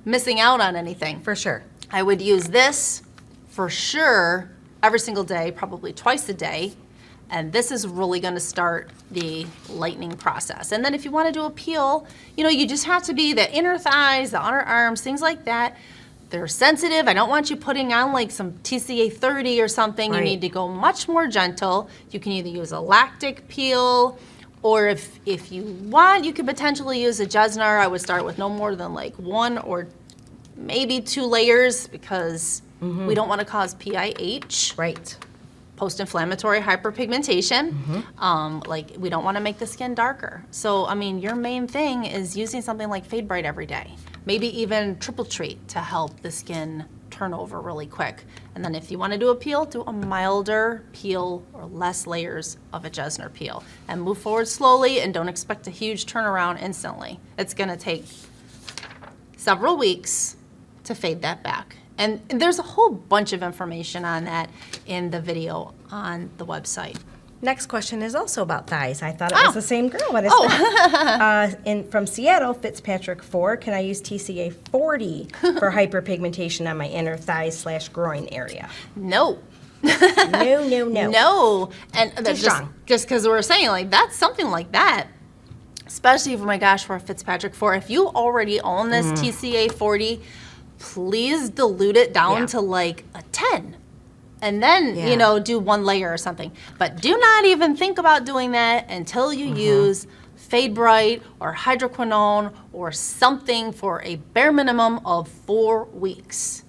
missing out on anything. For sure. I would use this for sure every single day, probably twice a day. And this is really going to start the lightening process. And then if you want to do a peel, you just have to be the inner thighs, the underarms, things like that. They're sensitive. I don't want you putting on like some TCA 30 or something. You need to go much more gentle. You can either use a lactic peel, or if you want, you could potentially use a Jesner. I would start with no more than like 1 or maybe 2 layers because we don't want to cause PIH. Right. Post-inflammatory hyperpigmentation. Like we don't want to make the skin darker. So, I mean, your main thing is using something like Fade Bright every day. Maybe even Triple Treat to help the skin turn over really quick. And then if you want to do a peel, do a milder peel or less layers of a Jesner peel. And move forward slowly and don't expect a huge turnaround instantly. It's going to take several weeks to fade that back. And there's a whole bunch of information on that in the video on the website. Next question is also about thighs. I thought it was the same girl, but it's not. From Seattle, Fitzpatrick 4, can I use TCA 40 for hyperpigmentation on my inner thighs / groin area? No. No. No. And Too strong. Just because we're saying, like, that's something like that. Especially, oh my gosh, for Fitzpatrick 4. If you already own this TCA 40, please dilute it down to like a 10 and then, do 1 layer or something. But do not even think about doing that until you use Fade Bright or hydroquinone or something for a bare minimum of 4 weeks.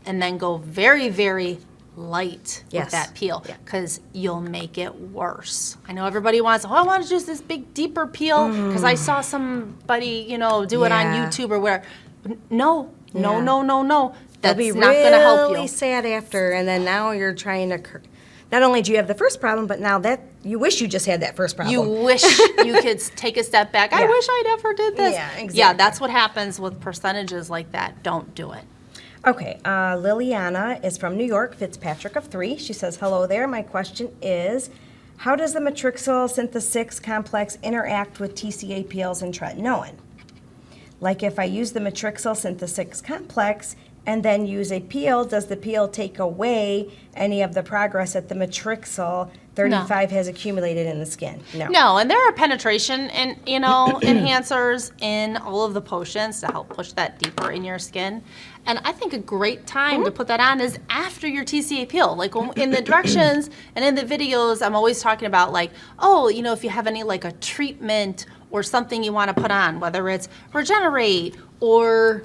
And then go very, very light with that peel because you'll make it worse. I know everybody wants, I want to use this big, deeper peel because I saw somebody, do it on YouTube or where. No. That's be not going to help you. Really sad after, and then now you're trying to. Not only do you have the first problem, but now that you wish you just had that first problem. You wish you could take a step back. I wish I never did this. Yeah, exactly. Yeah, that's what happens with percentages like that. Don't do it. Okay, Liliana is from New York, Fitzpatrick of 3. She says, hello there. My question is, how does the matrixyl synthesis complex interact with TCA peels and tretinoin? Like if I use the matrixyl synthesis complex and then use a peel, does the peel take away any of the progress that the matrixyl 35 has accumulated in the skin? No, and there are penetration and enhancers in all of the potions to help push that deeper in your skin. And I think a great time to put that on is after your TCA peel. Like in the directions and in the videos, I'm always talking about like, if you have any like a treatment or something you want to put on, whether it's Regenerate or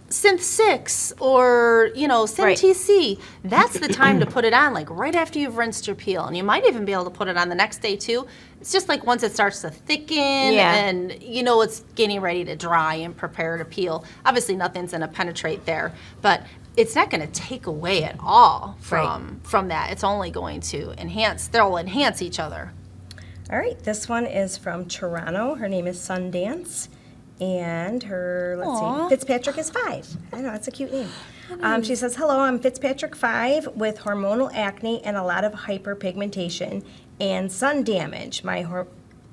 Synth 6 or, Synth TC, that's the time to put it on, like right after you've rinsed your peel. And you might even be able to put it on the next day too. It's just like once it starts to thicken and, it's getting ready to dry and prepare to peel. Obviously, nothing's going to penetrate there, but it's not going to take away at all from that. It's only going to enhance. They'll enhance each other. All right, this one is from Toronto. Her name is Sundance. And her, Fitzpatrick is 5. I know, it's a cute name. She says, hello, I'm Fitzpatrick 5 with hormonal acne and a lot of hyperpigmentation and sun damage. My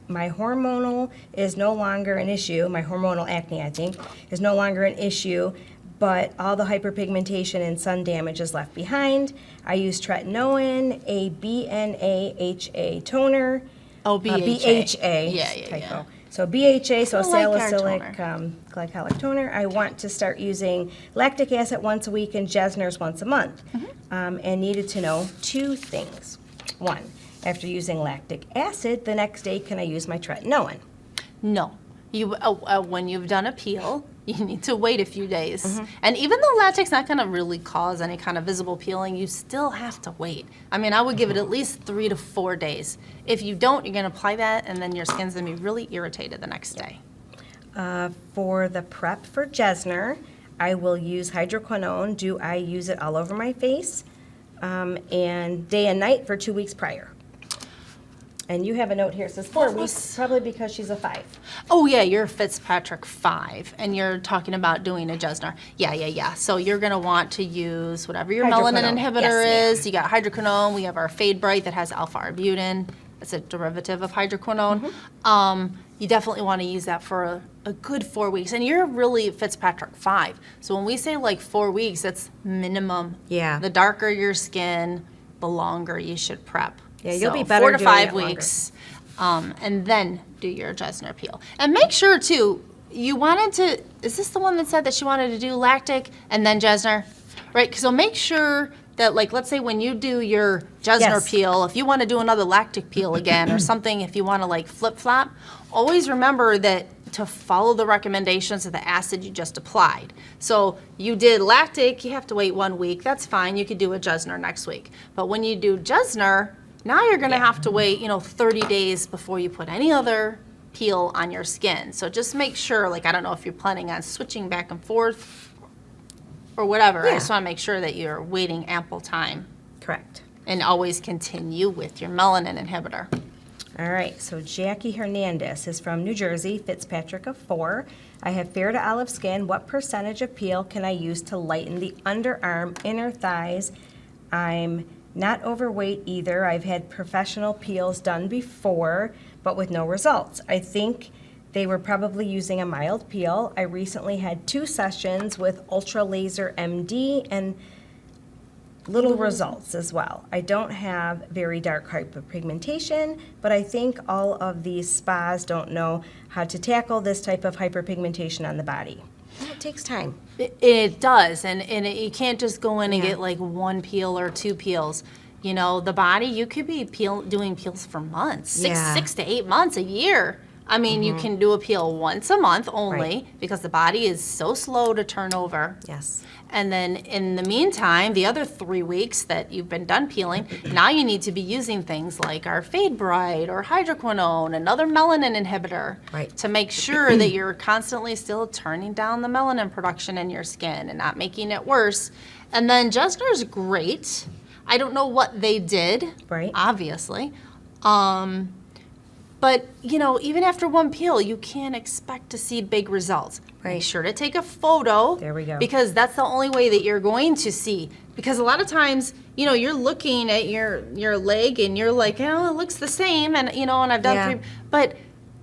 hormonal is no longer an issue. My hormonal acne, I think, is no longer an issue, but all the hyperpigmentation and sun damage is left behind. I use tretinoin, a BNAHA toner. Oh, BHA. BHA. Yeah. Typo. So BHA, so I like our salicylic glycolic toner. I want to start using lactic acid once a week and Jesner's once a month. And needed to know 2 things. 1, after using lactic acid, the next day, can I use my tretinoin? No. When you've done a peel, you need to wait a few days. And even though latex not going to really cause any kind of visible peeling, you still have to wait. I mean, I would give it at least 3 to 4 days. If you don't, you're going to apply that, and then your skin's going to be really irritated the next day. For the prep for Jesner, I will use hydroquinone. Do I use it all over my face? And day and night for 2 weeks prior. And you have a note here, it says 4 weeks, probably because she's a 5. Oh, yeah, you're Fitzpatrick 5, and you're talking about doing a Jesner. Yeah. So you're going to want to use whatever your melanin Hydroquinone. inhibitor Yes, is. You got hydroquinone. We have our Fade Bright that has alpha-arbutin. It's a derivative of hydroquinone. You definitely want to use that for a good 4 weeks. And you're really Fitzpatrick 5. So when we say like 4 weeks, that's minimum. Yeah. The darker your skin, the longer you should prep. Yeah, you'll be So better 4 to doing 5 it longer. weeks. And then do your Jesner peel. And make sure, too, you wanted to, is this the one that said that she wanted to do lactic and then Jesner? Right, so make sure that, like, let's say when you do your Jesner Yes. peel, if you want to do another lactic peel again or something, if you want to, like, flip-flop, always remember that to follow the recommendations of the acid you just applied. So you did lactic, you have to wait 1 week. That's fine. You could do a Jesner next week. But when you do Jesner, now you're going to have to wait, 30 days before you put any other peel on your skin. So just make sure, like, I don't know if you're planning on switching back and forth or whatever. I Yeah. just want to make sure that you're waiting ample time Correct. and always continue with your melanin inhibitor. All right, so Jackie Hernandez is from New Jersey, Fitzpatrick of 4. I have fair to olive skin. What percentage of peel can I use to lighten the underarm, inner thighs? I'm not overweight either. I've had professional peels done before, but with no results. I think they were probably using a mild peel. I recently had 2 sessions with Ultra Laser MD and little results as well. I don't have very dark hyperpigmentation, but I think all of these spas don't know how to tackle this type of hyperpigmentation on the body. Well, it takes time. It does, and you can't just go in and Yeah. get like 1 peel or 2 peels. The body, you could be doing peels for months, Yeah. 6 to 8 months, a year. I mean, you can do a peel once a month only Right. because the body is so slow to turn over. Yes. And then in the meantime, the other 3 weeks that you've been done peeling, now you need to be using things like our Fade Bright or hydroquinone, another melanin inhibitor, Right. to make sure that you're constantly still turning down the melanin production in your skin and not making it worse. And then Jesner's great. I don't know what they did, Right. obviously. But, even after 1 peel, you can't expect to see big results. Make Right. sure to take a photo. There we go. Because that's the only way that you're going to see. Because a lot of times, you're looking at your leg and you're like, it looks the same. And, and I've done Yeah. 3. But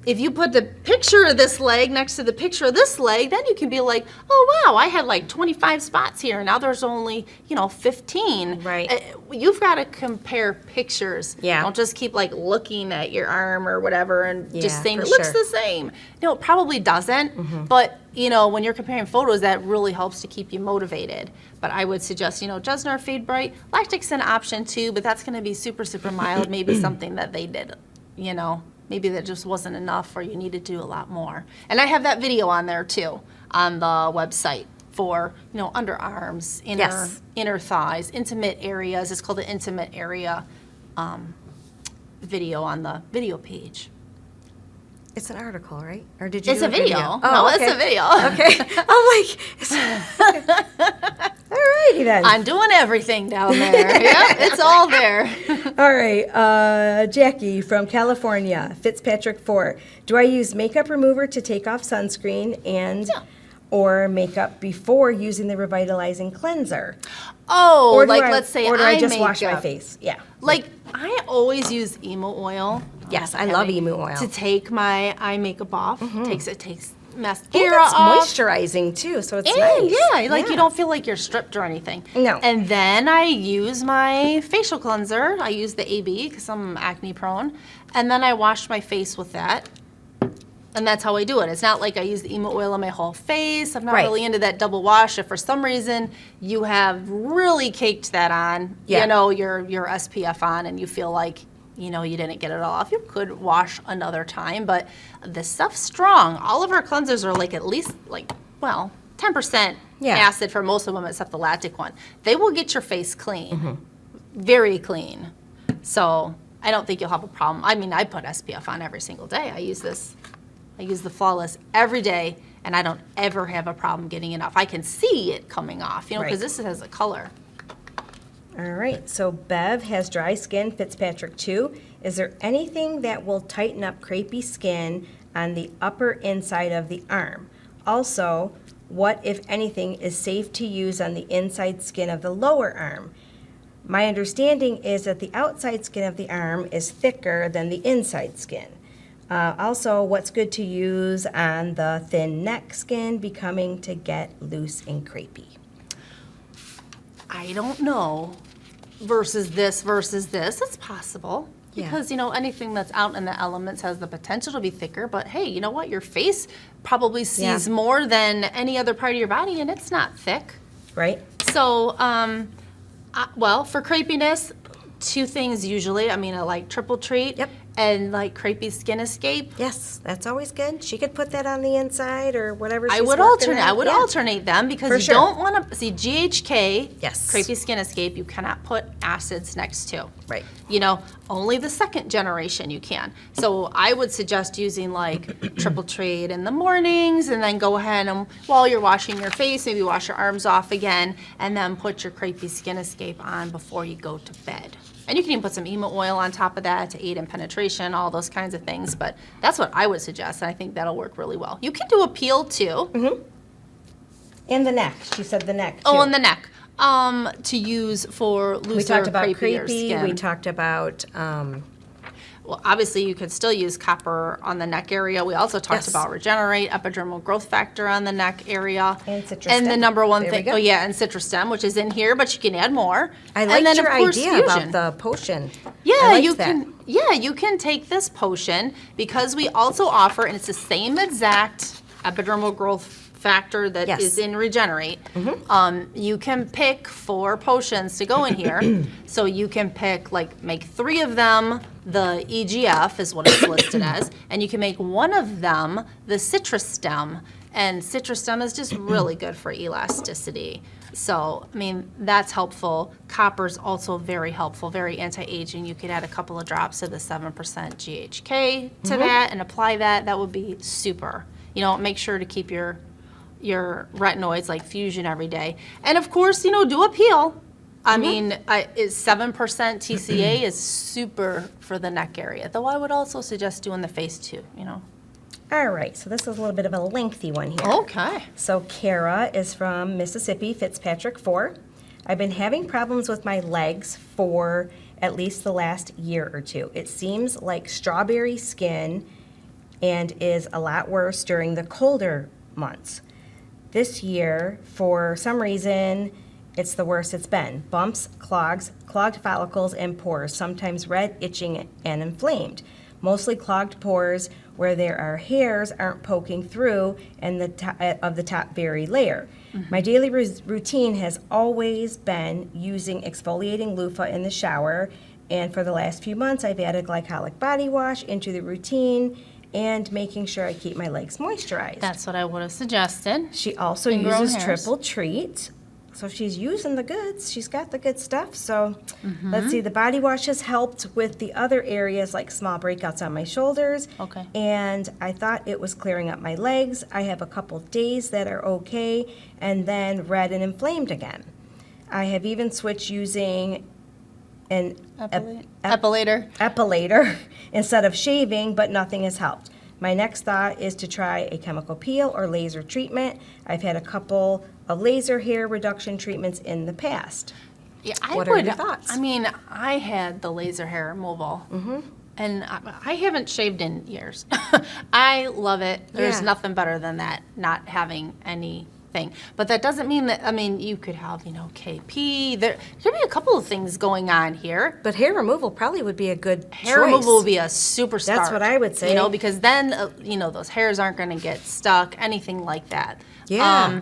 if you put the picture of this leg next to the picture of this leg, then you can be like, oh, wow, I had like 25 spots here. And now there's only, 15. Right. You've got to compare pictures. Yeah. Don't just keep like looking at your arm or whatever and Yeah, just saying for it looks sure. the same. No, it probably doesn't. But, when you're comparing photos, that really helps to keep you motivated. But I would suggest, Jesner, Fade Bright, lactic's an option too, but that's going to be super, super mild. Maybe something that they did, maybe that just wasn't enough or you need to do a lot more. And I have that video on there too, on the website for, underarms, Yes. inner thighs, intimate areas. It's called the intimate area video on the video page. It's an article, right? Or did you It's do a video. Oh, No, okay. it's a video. Okay. I'm like, all righty then. I'm doing everything down there. Yep, it's all there. All right, Jackie from California, Fitzpatrick 4. Do I use makeup remover to take off sunscreen? And Yeah. or makeup before using the revitalizing cleanser? Oh, Or do like I- let's say or do I just eye wash my makeup. face? Yeah. Like I always use emo oil. Yes, I love emu oil. To take my eye makeup off. It takes And mascara it's off. moisturizing too, so it's And nice. yeah, like you don't feel like you're stripped or anything. No. And then I use my facial cleanser. I use the AB because I'm acne prone. And then I wash my face with that. And that's how I do it. It's not like I use the emo oil on my whole face. I'm not Right. really into that double wash. If for some reason you have really caked that on, Yeah. you know, your SPF on, and you feel like, you know, you didn't get it all off, you could wash another time. But this stuff's strong. All of our cleansers are like at least 10% Yeah. acid for most of them except the lactic one. They will get your face clean, very clean. So I don't think you'll have a problem. I mean, I put SPF on every single day. I use the Flawless every day, and I don't ever have a problem getting it off. I can see it coming off, you know, because Right. this has a color. All right, so Bev has dry skin, Fitzpatrick 2. Is there anything that will tighten up crepey skin on the upper inside of the arm? Also, what, if anything, is safe to use on the inside skin of the lower arm? My understanding is that the outside skin of the arm is thicker than the inside skin. Also, what's good to use on the thin neck skin becoming to get loose and crepey? I don't know. Versus this. It's possible. Yeah. Because, you know, anything that's out in the elements has the potential to be thicker. But hey, you know what? Your face probably sees Yeah. more than any other part of your body, and it's not thick. Right? So, well, for crepiness, two things usually. I mean, I like triple treat. Yep. And like crepey skin escape. Yes, that's always good. She could put that on the inside or whatever she's I would working alternate. on. I would Yeah. alternate them because For you sure. don't want to see GHK. Yes. Crepey skin escape. You cannot put acids next to. Right. You know, only the second generation you can. So I would suggest using like triple treat in the mornings, and then go ahead and while you're washing your face, maybe wash your arms off again, and then put your crepey skin escape on before you go to bed. And you can even put some emo oil on top of that to aid in penetration, all those kinds of things. But that's what I would suggest, and I think that'll work really well. You can do a peel too. And the neck. She said the neck, too. Oh, and the neck. To use for looser, We talked about creepier creepy. skin. We talked about, Well, obviously, you could still use copper on the neck area. We also talked Yes. about regenerate, epidermal growth factor on the neck area. And citrus And the stem. number one There we thing, go. oh yeah, and citrus stem, which is in here, but you can add more. I And liked then, your of course, idea fusion. about the potion. Yeah, I liked you that. can. Yeah, you can take this potion because we also offer, and it's the same exact epidermal growth factor that Yes. is in Regenerate. You can pick 4 potions to go in here. So you can pick, like, make 3 of them the EGF is what it's listed as, and you can make 1 of them the citrus stem. And citrus stem is just really good for elasticity. So, I mean, that's helpful. Copper's also very helpful, very anti-aging. You could add a couple of drops of the 7% GHK to that and apply that. That would be super. You know, make sure to keep your retinoids like Fusion every day. And of course, you know, do a peel. I mean, 7% TCA is super for the neck area, though I would also suggest doing the face too, you know. All right, so this is a little bit of a lengthy one here. Okay. So Karah is from Mississippi, Fitzpatrick 4. I've been having problems with my legs for at least the last year or 2. It seems like strawberry skin and is a lot worse during the colder months. This year, for some reason, it's the worst it's been. Bumps, clogged follicles, and pores, sometimes red, itching, and inflamed. Mostly clogged pores where there are hairs aren't poking through and the top very layer. My daily routine has always been using exfoliating loofah in the shower, and for the last few months I've added glycolic body wash into the routine and making sure I keep my legs moisturized. That's what I would have suggested. She also Ingrown uses hairs. triple treat. So she's using the goods. She's got the good stuff. So let's see. The body wash has helped with the other areas like small breakouts on my shoulders. Okay. And I thought it was clearing up my legs. I have a couple days that are okay and then red and inflamed again. I have even switched using an Epilator. epilator instead of shaving, but nothing has helped. My next thought is to try a chemical peel or laser treatment. I've had a couple of laser hair reduction treatments in the past. Yeah, What are your thoughts? I mean, I had the laser hair removal. And I haven't shaved in years. I love it. There's Yeah. nothing better than that, not having anything. But that doesn't mean that, I mean, you could have, KP. There could be a couple of things going on here. But hair removal probably would be a good Hair removal would be a super start. That's what I would say. Because then, those hairs aren't going to get stuck, anything like that. Yeah.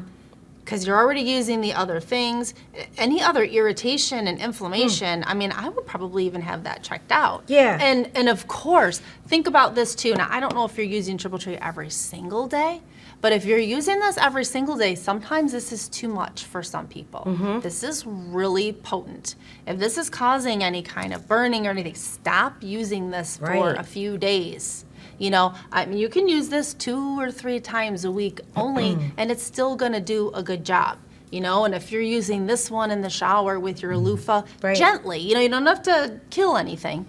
Because you're already using the other things. Any other irritation and inflammation, I mean, I would probably even have that checked out. Yeah. And of course, think about this too. Now, I don't know if you're using Triple Tree every single day, but if you're using this every single day, sometimes this is too much for some people. This is really potent. If this is causing any kind of burning or anything, stop using this for Right. a few days. I mean, you can use this 2 or 3 times a week only, and it's still going to do a good job. And if you're using this one in the shower with your loofah, Right. gently, you don't have to kill anything.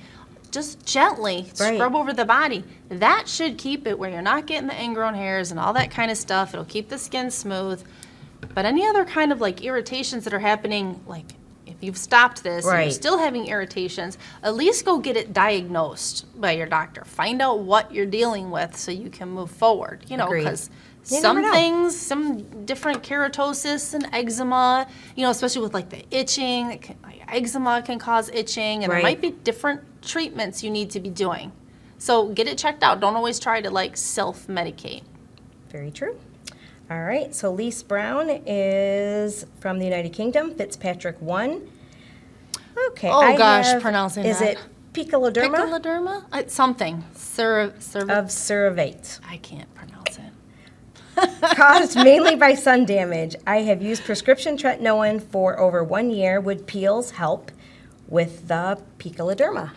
Just gently Right. scrub over the body. That should keep it where you're not getting the ingrown hairs and all that kind of stuff. It'll keep the skin smooth. But any other kind of irritations that are happening, if you've stopped this and you're Right. still having irritations, at least go get it diagnosed by your doctor. Find out what you're dealing with so you can move forward, Agreed. because You some never know. things, some different keratosis and eczema, especially with the itching, eczema can cause itching, and Right. there might be different treatments you need to be doing. So get it checked out. Don't always try to self-medicate. Very true. All right, so Lise Brown is from the United Kingdom, Fitzpatrick 1. Okay. Oh, gosh, pronouncing Is that. it Picoloderma Picoloderma? Something. of cerevate? I can't pronounce it. Caused mainly by sun damage. I have used prescription tretinoin for over 1 year. Would peels help with the Picoloderma?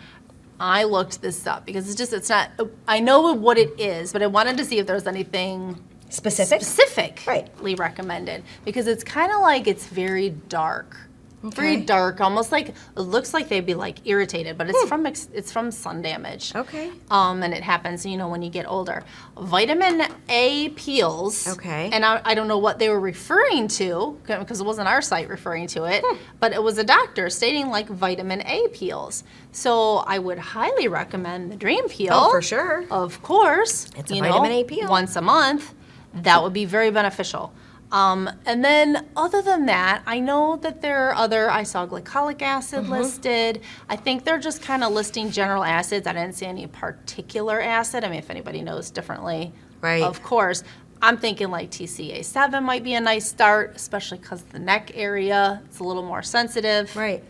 I looked this up because it's not, I know what it is, but I wanted to see if there's anything Specific? specifically recommended, because it's kind of it's very dark. Very Okay. dark, almost it looks like they'd be irritated, but it's from sun damage. Okay. And it happens, when you get older. Vitamin A peels. Okay. And I don't know what they were referring to, because it wasn't our site referring to it, but it was a doctor stating vitamin A peels. So I would highly recommend the Dream Peel. Oh, for sure. Of course. It's a vitamin A peel. Once a month. That would be very beneficial. And then other than that, I know that there are other, I saw glycolic acid listed. I think they're just kind of listing general acids. I didn't see any particular acid. I mean, if anybody knows differently, Right. of course. I'm thinking TCA7 might be a nice start, especially because the neck area, it's a little more sensitive. Right.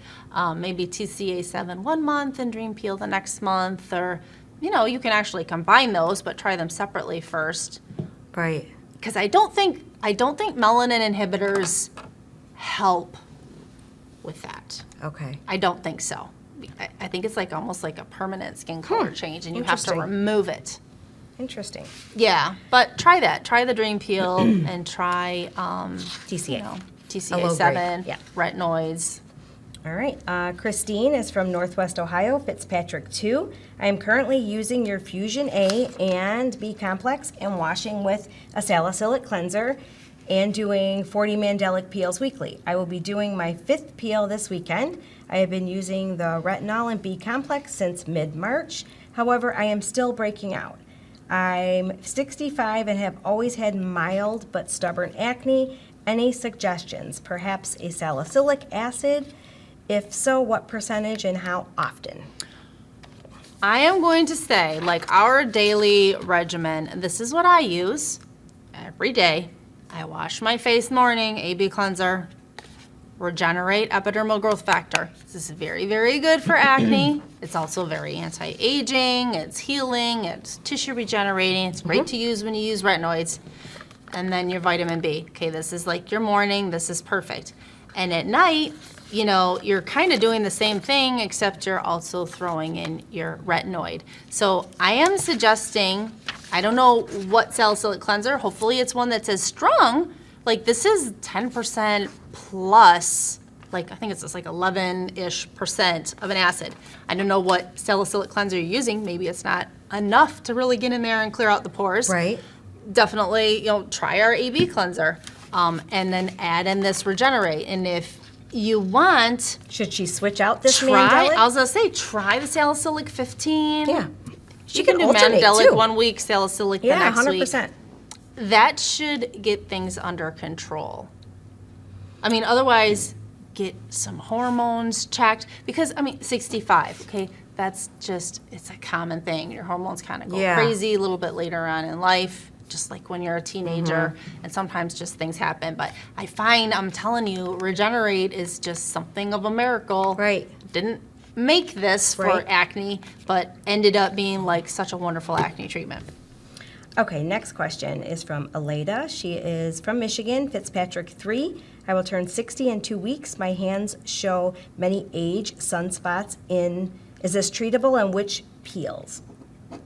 Maybe TCA7 1 month and Dream Peel the next month, or, you can actually combine those, but try them separately first. Right. Because I don't think melanin inhibitors help with that. Okay. I don't think so. I think it's almost like a permanent skin color change, and you have to Interesting. remove it. Interesting. Yeah, but try that. Try the Dream Peel and try TCA. low TCA7, grade, yeah. retinoids. All right. Christine is from Northwest Ohio, Fitzpatrick 2. I am currently using your Fusion A and B complex and washing with a salicylic cleanser and doing 40 mandelic peels weekly. I will be doing my 5th peel this weekend. I have been using the retinol and B complex since mid-March. However, I am still breaking out. I'm 65 and have always had mild but stubborn acne. Any suggestions? Perhaps a salicylic acid? If so, what percentage and how often? I am going to say, our daily regimen, this is what I use every day. I wash my face morning, AB cleanser, regenerate epidermal growth factor. This is very, very good for acne. It's also very anti-aging, it's healing, it's tissue regenerating. It's great to use when you use retinoids. And then your vitamin B. Okay, this is your morning, this is perfect. And at night, you're kind of doing the same thing, except you're also throwing in your retinoid. So I am suggesting, I don't know what salicylic cleanser, hopefully it's one that's as strong. This is 10% plus, I think it's just 11-ish% of an acid. I don't know what salicylic cleanser you're using. Maybe it's not enough to really get in there and clear out the pores. Right. Definitely, try our AB cleanser, and then add in this Regenerate. And if you want, Should she switch out this try, Mandelic? I was gonna say, try the Salicylic 15. Yeah. You can do alternate, Mandelic too. 1 week, Salicylic the Yeah, next 100%. week. That should get things under control. I mean, otherwise, get some hormones checked. Because, 65, okay? That's just, it's a common thing. Your hormones kind of go Yeah. crazy a little bit later on in life, just like when you're a teenager. And sometimes just things happen. But I find, I'm telling you, Regenerate is just something of a miracle. Right. Didn't make this for Right. acne, but ended up being like such a wonderful acne treatment. Okay, next question is from Aleda. She is from Michigan, Fitzpatrick 3. I will turn 60 in 2 weeks. My hands show many age sunspots is this treatable and which peels?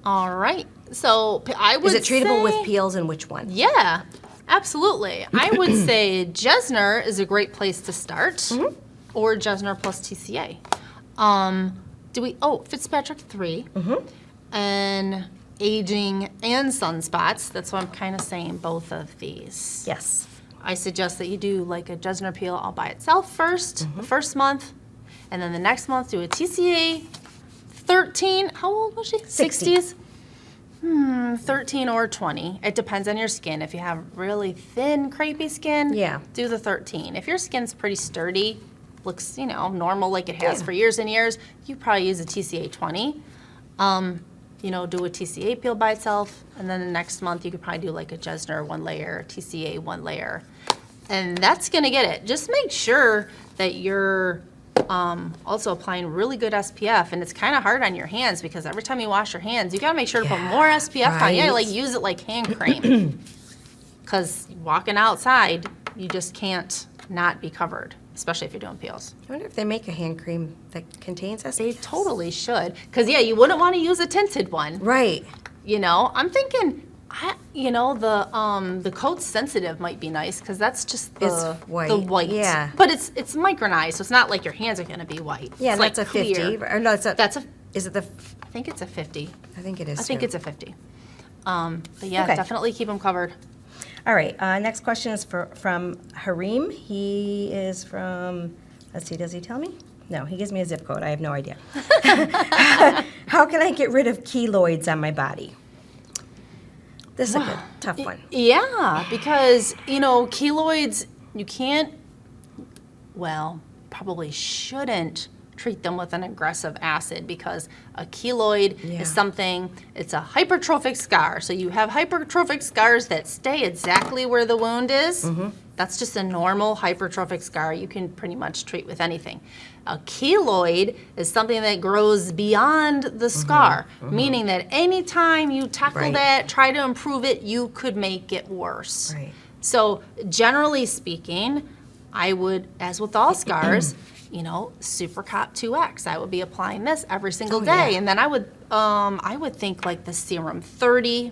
All right. So I would Is it treatable say, with peels and which one? Yeah, absolutely. I would say Jesner is a great place to start, or Jesner plus TCA. Fitzpatrick 3, and aging and sunspots. That's why I'm kind of saying both of these. Yes. I suggest that you do like a Jesner peel all by itself first, the first month, and then the next month do a TCA 13. How old was she? 60. 60s? 13 or 20. It depends on your skin. If you have really thin, crepey skin, Yeah. do the 13. If your skin's pretty sturdy, looks, normal like it has Yeah. for years and years, you probably use a TCA 20. Do a TCA peel by itself, and then the next month you could probably do like a Jesner 1 layer, TCA 1 layer. And that's gonna get it. Just make sure that you're also applying really good SPF, and it's kind of hard on your hands because every time you wash your hands, you gotta make sure to put more SPF on. You gotta right. use it like hand cream. Because walking outside, you just can't not be covered, especially if you're doing peels. I wonder if they make a hand cream that contains SPF. They totally should. Because, you wouldn't want to use a tinted one. Right. I'm thinking, the coat sensitive might be nice because that's just the It's white, The white. yeah. But it's micronized, so it's not like your hands are going to be white. Yeah, it's that's like a 50. clear. Or no, it's a. That's a. Is it the? I think it's a 50. I think it is. I think too. it's a 50. But yeah, Okay. definitely keep them covered. All right. Next question is from Harim. He is from. Let's see. Does he tell me? No, he gives me a zip code. I have no idea. How can I get rid of keloids on my body? This is a good, tough one. Yeah, because, keloids, you can't, probably shouldn't treat them with an aggressive acid because a keloid Yeah. is something, it's a hypertrophic scar. So you have hypertrophic scars that stay exactly where the wound is. That's just a normal hypertrophic scar you can pretty much treat with anything. A keloid is something that grows beyond the scar, meaning that anytime you tackle Right. that, try to improve it, you could make it worse. Right. So generally speaking, I would, as with all scars, Super Cop 2X. I would be applying this every single day, yeah. and then I would think like the Serum 30.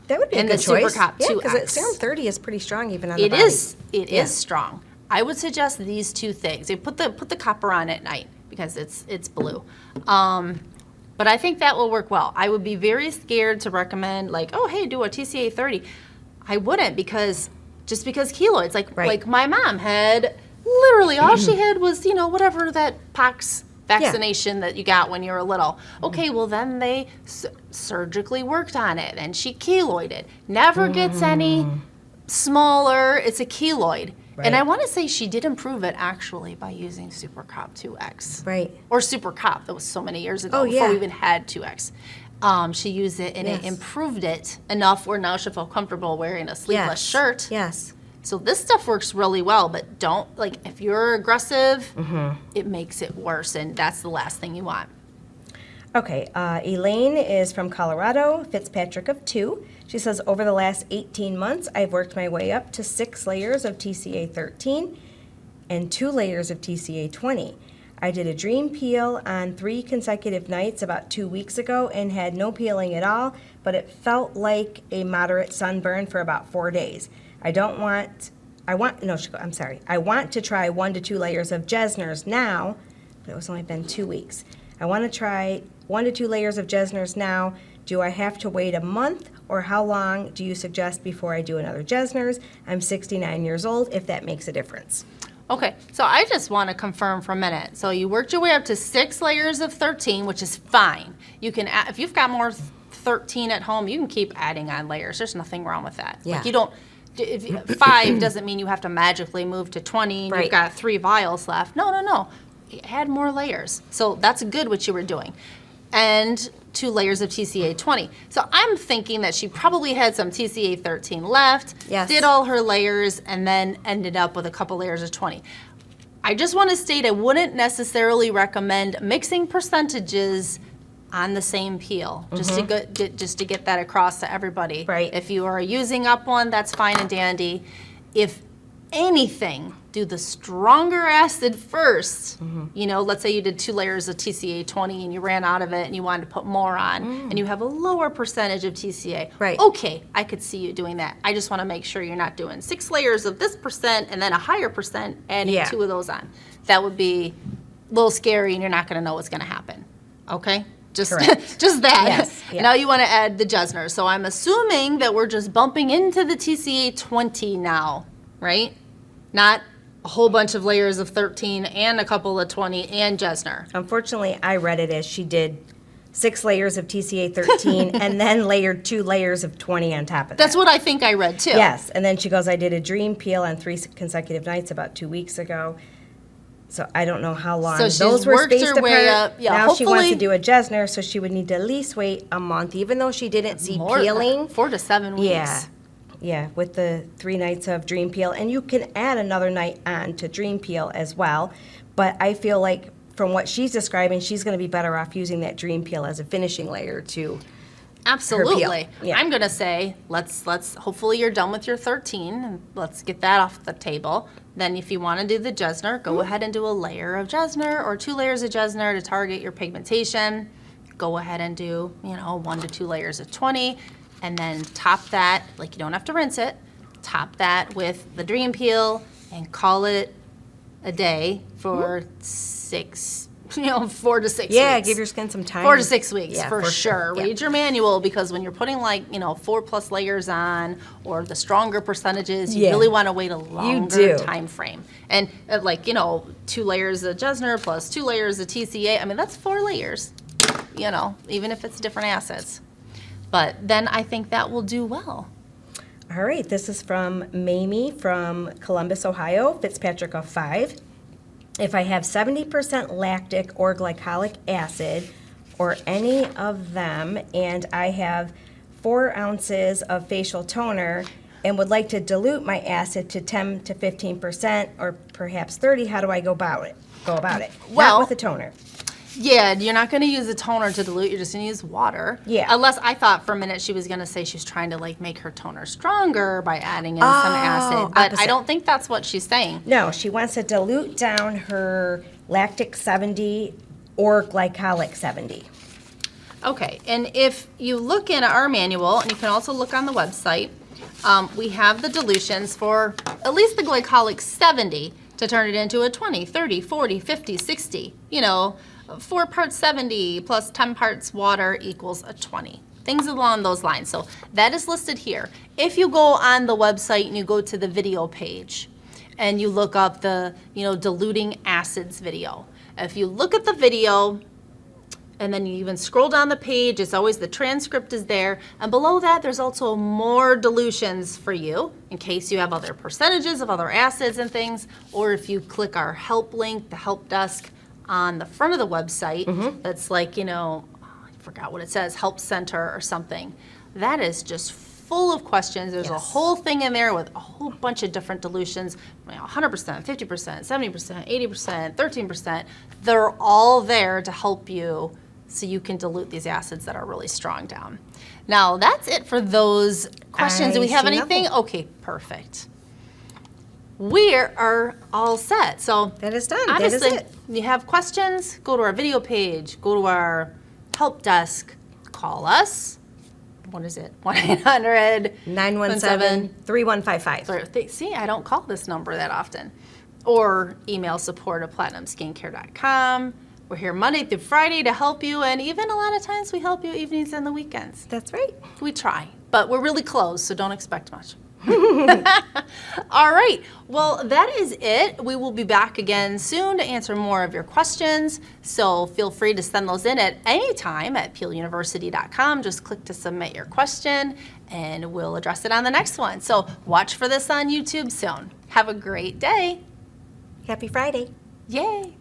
That would be And a good the Super choice. Cop yeah, 2X. because Serum 30 is pretty strong even on the It body. is. It is Yeah. strong. I would suggest these two things. You put the copper on at night because it's blue. But I think that will work well. I would be very scared to recommend like, oh hey, do a TCA 30. I wouldn't because keloids. Like my mom had literally all she had was whatever that pox vaccination that you got when you were little. Okay, well then they surgically worked on it and she keloided. Never gets any smaller. It's a keloid. And I want to say she did improve it actually by using Super Cop 2X. Right. Or Super Cop. That was so many years ago Oh, before we yeah. even had 2X. She used it and it Yes. improved it enough where now she'll feel comfortable wearing a sleeveless Yes. shirt. Yes. So this stuff works really well, but don't, if you're aggressive, it makes it worse, and that's the last thing you want. Okay, Elaine is from Colorado, Fitzpatrick of 2. She says, over the last 18 months, I've worked my way up to 6 layers of TCA 13 and 2 layers of TCA 20. I did a dream peel on 3 consecutive nights about 2 weeks ago and had no peeling at all, but it felt like a moderate sunburn for about 4 days. I want to try 1 to 2 layers of Jesner's now, but it was only been 2 weeks. I want to try 1 to 2 layers of Jesners now. Do I have to wait a month, or how long do you suggest before I do another Jesners? I'm 69 years old, if that makes a difference. Okay, so I just want to confirm for a minute. So you worked your way up to 6 layers of 13, which is fine. You can, if you've got more 13 at home, you can keep adding on layers. There's nothing wrong with that. Yeah. Like you don't, 5 doesn't mean you have to magically move to 20 and Right. you've got 3 vials left. No. Add more layers. So that's good what you were doing. And 2 layers of TCA 20. So I'm thinking that she probably had some TCA 13 left, Yes. did all her layers, and then ended up with a couple layers of 20. I just want to state I wouldn't necessarily recommend mixing percentages on the same peel, just to get that across to everybody. Right. If you are using up one, that's fine and dandy. If anything, do the stronger acid first. You know, let's say you did 2 layers of TCA 20 and you ran out of it and you wanted to put more on, and you have a lower percentage of TCA. Right. Okay, I could see you doing that. I just want to make sure you're not doing 6 layers of this percent and then a higher percent adding Yeah. 2 of those on. That would be a little scary and you're not going to know what's going to happen. Okay? Just, Correct. just that. Yes, yeah. Now you want to add the Jesner. So I'm assuming that we're just bumping into the TCA 20 now, right? Not a whole bunch of layers of 13 and a couple of 20 and Jesner. Unfortunately, I read it as she did 6 layers of TCA 13 and then layered 2 layers of 20 on top of that. That's what I think I read too. Yes, and then she goes, I did a dream peel on 3 consecutive nights about 2 weeks ago. So I don't know how long So she's those were worked her spaced way apart. up. Yeah, now she wants to hopefully- do a Jesner, so she would need to at least wait a month, even though she didn't see peeling. 4 to 7 weeks. Yeah, yeah, with the 3 nights of dream peel, and you can add another night on to dream peel as well. But I feel like from what she's describing, she's going to be better off using that dream peel as a finishing layer to. Absolutely. Yeah. I'm going to say let's hopefully you're done with your 13 and let's get that off the table. Then if you want to do the Jesner, go ahead and do a layer of Jesner or 2 layers of Jesner to target your pigmentation. Go ahead and do, 1 to 2 layers of 20 and then top that, like you don't have to rinse it, top that with the dream peel and call it a day for 4 to 6 Yeah, weeks. give your skin some time. 4 to 6 weeks, Yeah, for sure. Yeah. Read your manual, because when you're putting 4+ layers on, or the stronger percentages, you Yeah. really want to wait a longer do. time frame. And 2 layers of Jesner plus 2 layers of TCA, I mean, that's 4 layers, even if it's different acids. But then I think that will do well. All right, this is from Mamie from Columbus, Ohio, Fitzpatrick of 5. If I have 70% lactic or glycolic acid, or any of them, and I have 4 ounces of facial toner and would like to dilute my acid to 10 to 15% or perhaps 30, how do I go about it? Well- Not with a toner. Yeah, you're not going to use a toner to dilute. You're just going to use water. Yeah. Unless I thought for a minute she was going to say she's trying to make her toner stronger by adding in some acid. But I opposite. don't think that's what she's saying. No, she wants to dilute down her lactic 70 or glycolic 70. Okay, and if you look in our manual, and you can also look on the website, we have the dilutions for at least the glycolic 70 to turn it into a 20, 30, 40, 50, 60. 4 parts 70 plus 10 parts water equals a 20. Things along those lines. So that is listed here. If you go on the website and you go to the video page and you look up the, diluting acids video. If you look at the video, and then you even scroll down the page, it's always the transcript is there. And below that, there's also more dilutions for you in case you have other percentages of other acids and things. Or if you click our help link, the help desk on the front of the website, that's I forgot what it says, help center or something. That is just full of questions. There's a Yes. whole thing in there with a whole bunch of different dilutions, 100%, 50%, 70%, 80%, 13%. They're all there to help you so you can dilute these acids that are really strong down. Now, that's it for those questions. Do we I have see anything? nothing. Okay, perfect. We are all set. So That is done. That is obviously, it. you have questions, go to our video page, go to our help desk, call us. What is it? 1-800 917-3155. See, I don't call this number that often. Or email support@platinumskincare.com, We're here Monday through Friday to help you, and even a lot of times we help you evenings and the weekends. That's right. We try, but we're really closed, so don't expect much. All right, well, that is it. We will be back again soon to answer more of your questions, so feel free to send those in at any time at peeluniversity.com. Just click to submit your question, and we'll address it on the next one. So watch for this on YouTube soon. Have a great day. Happy Friday. Yay.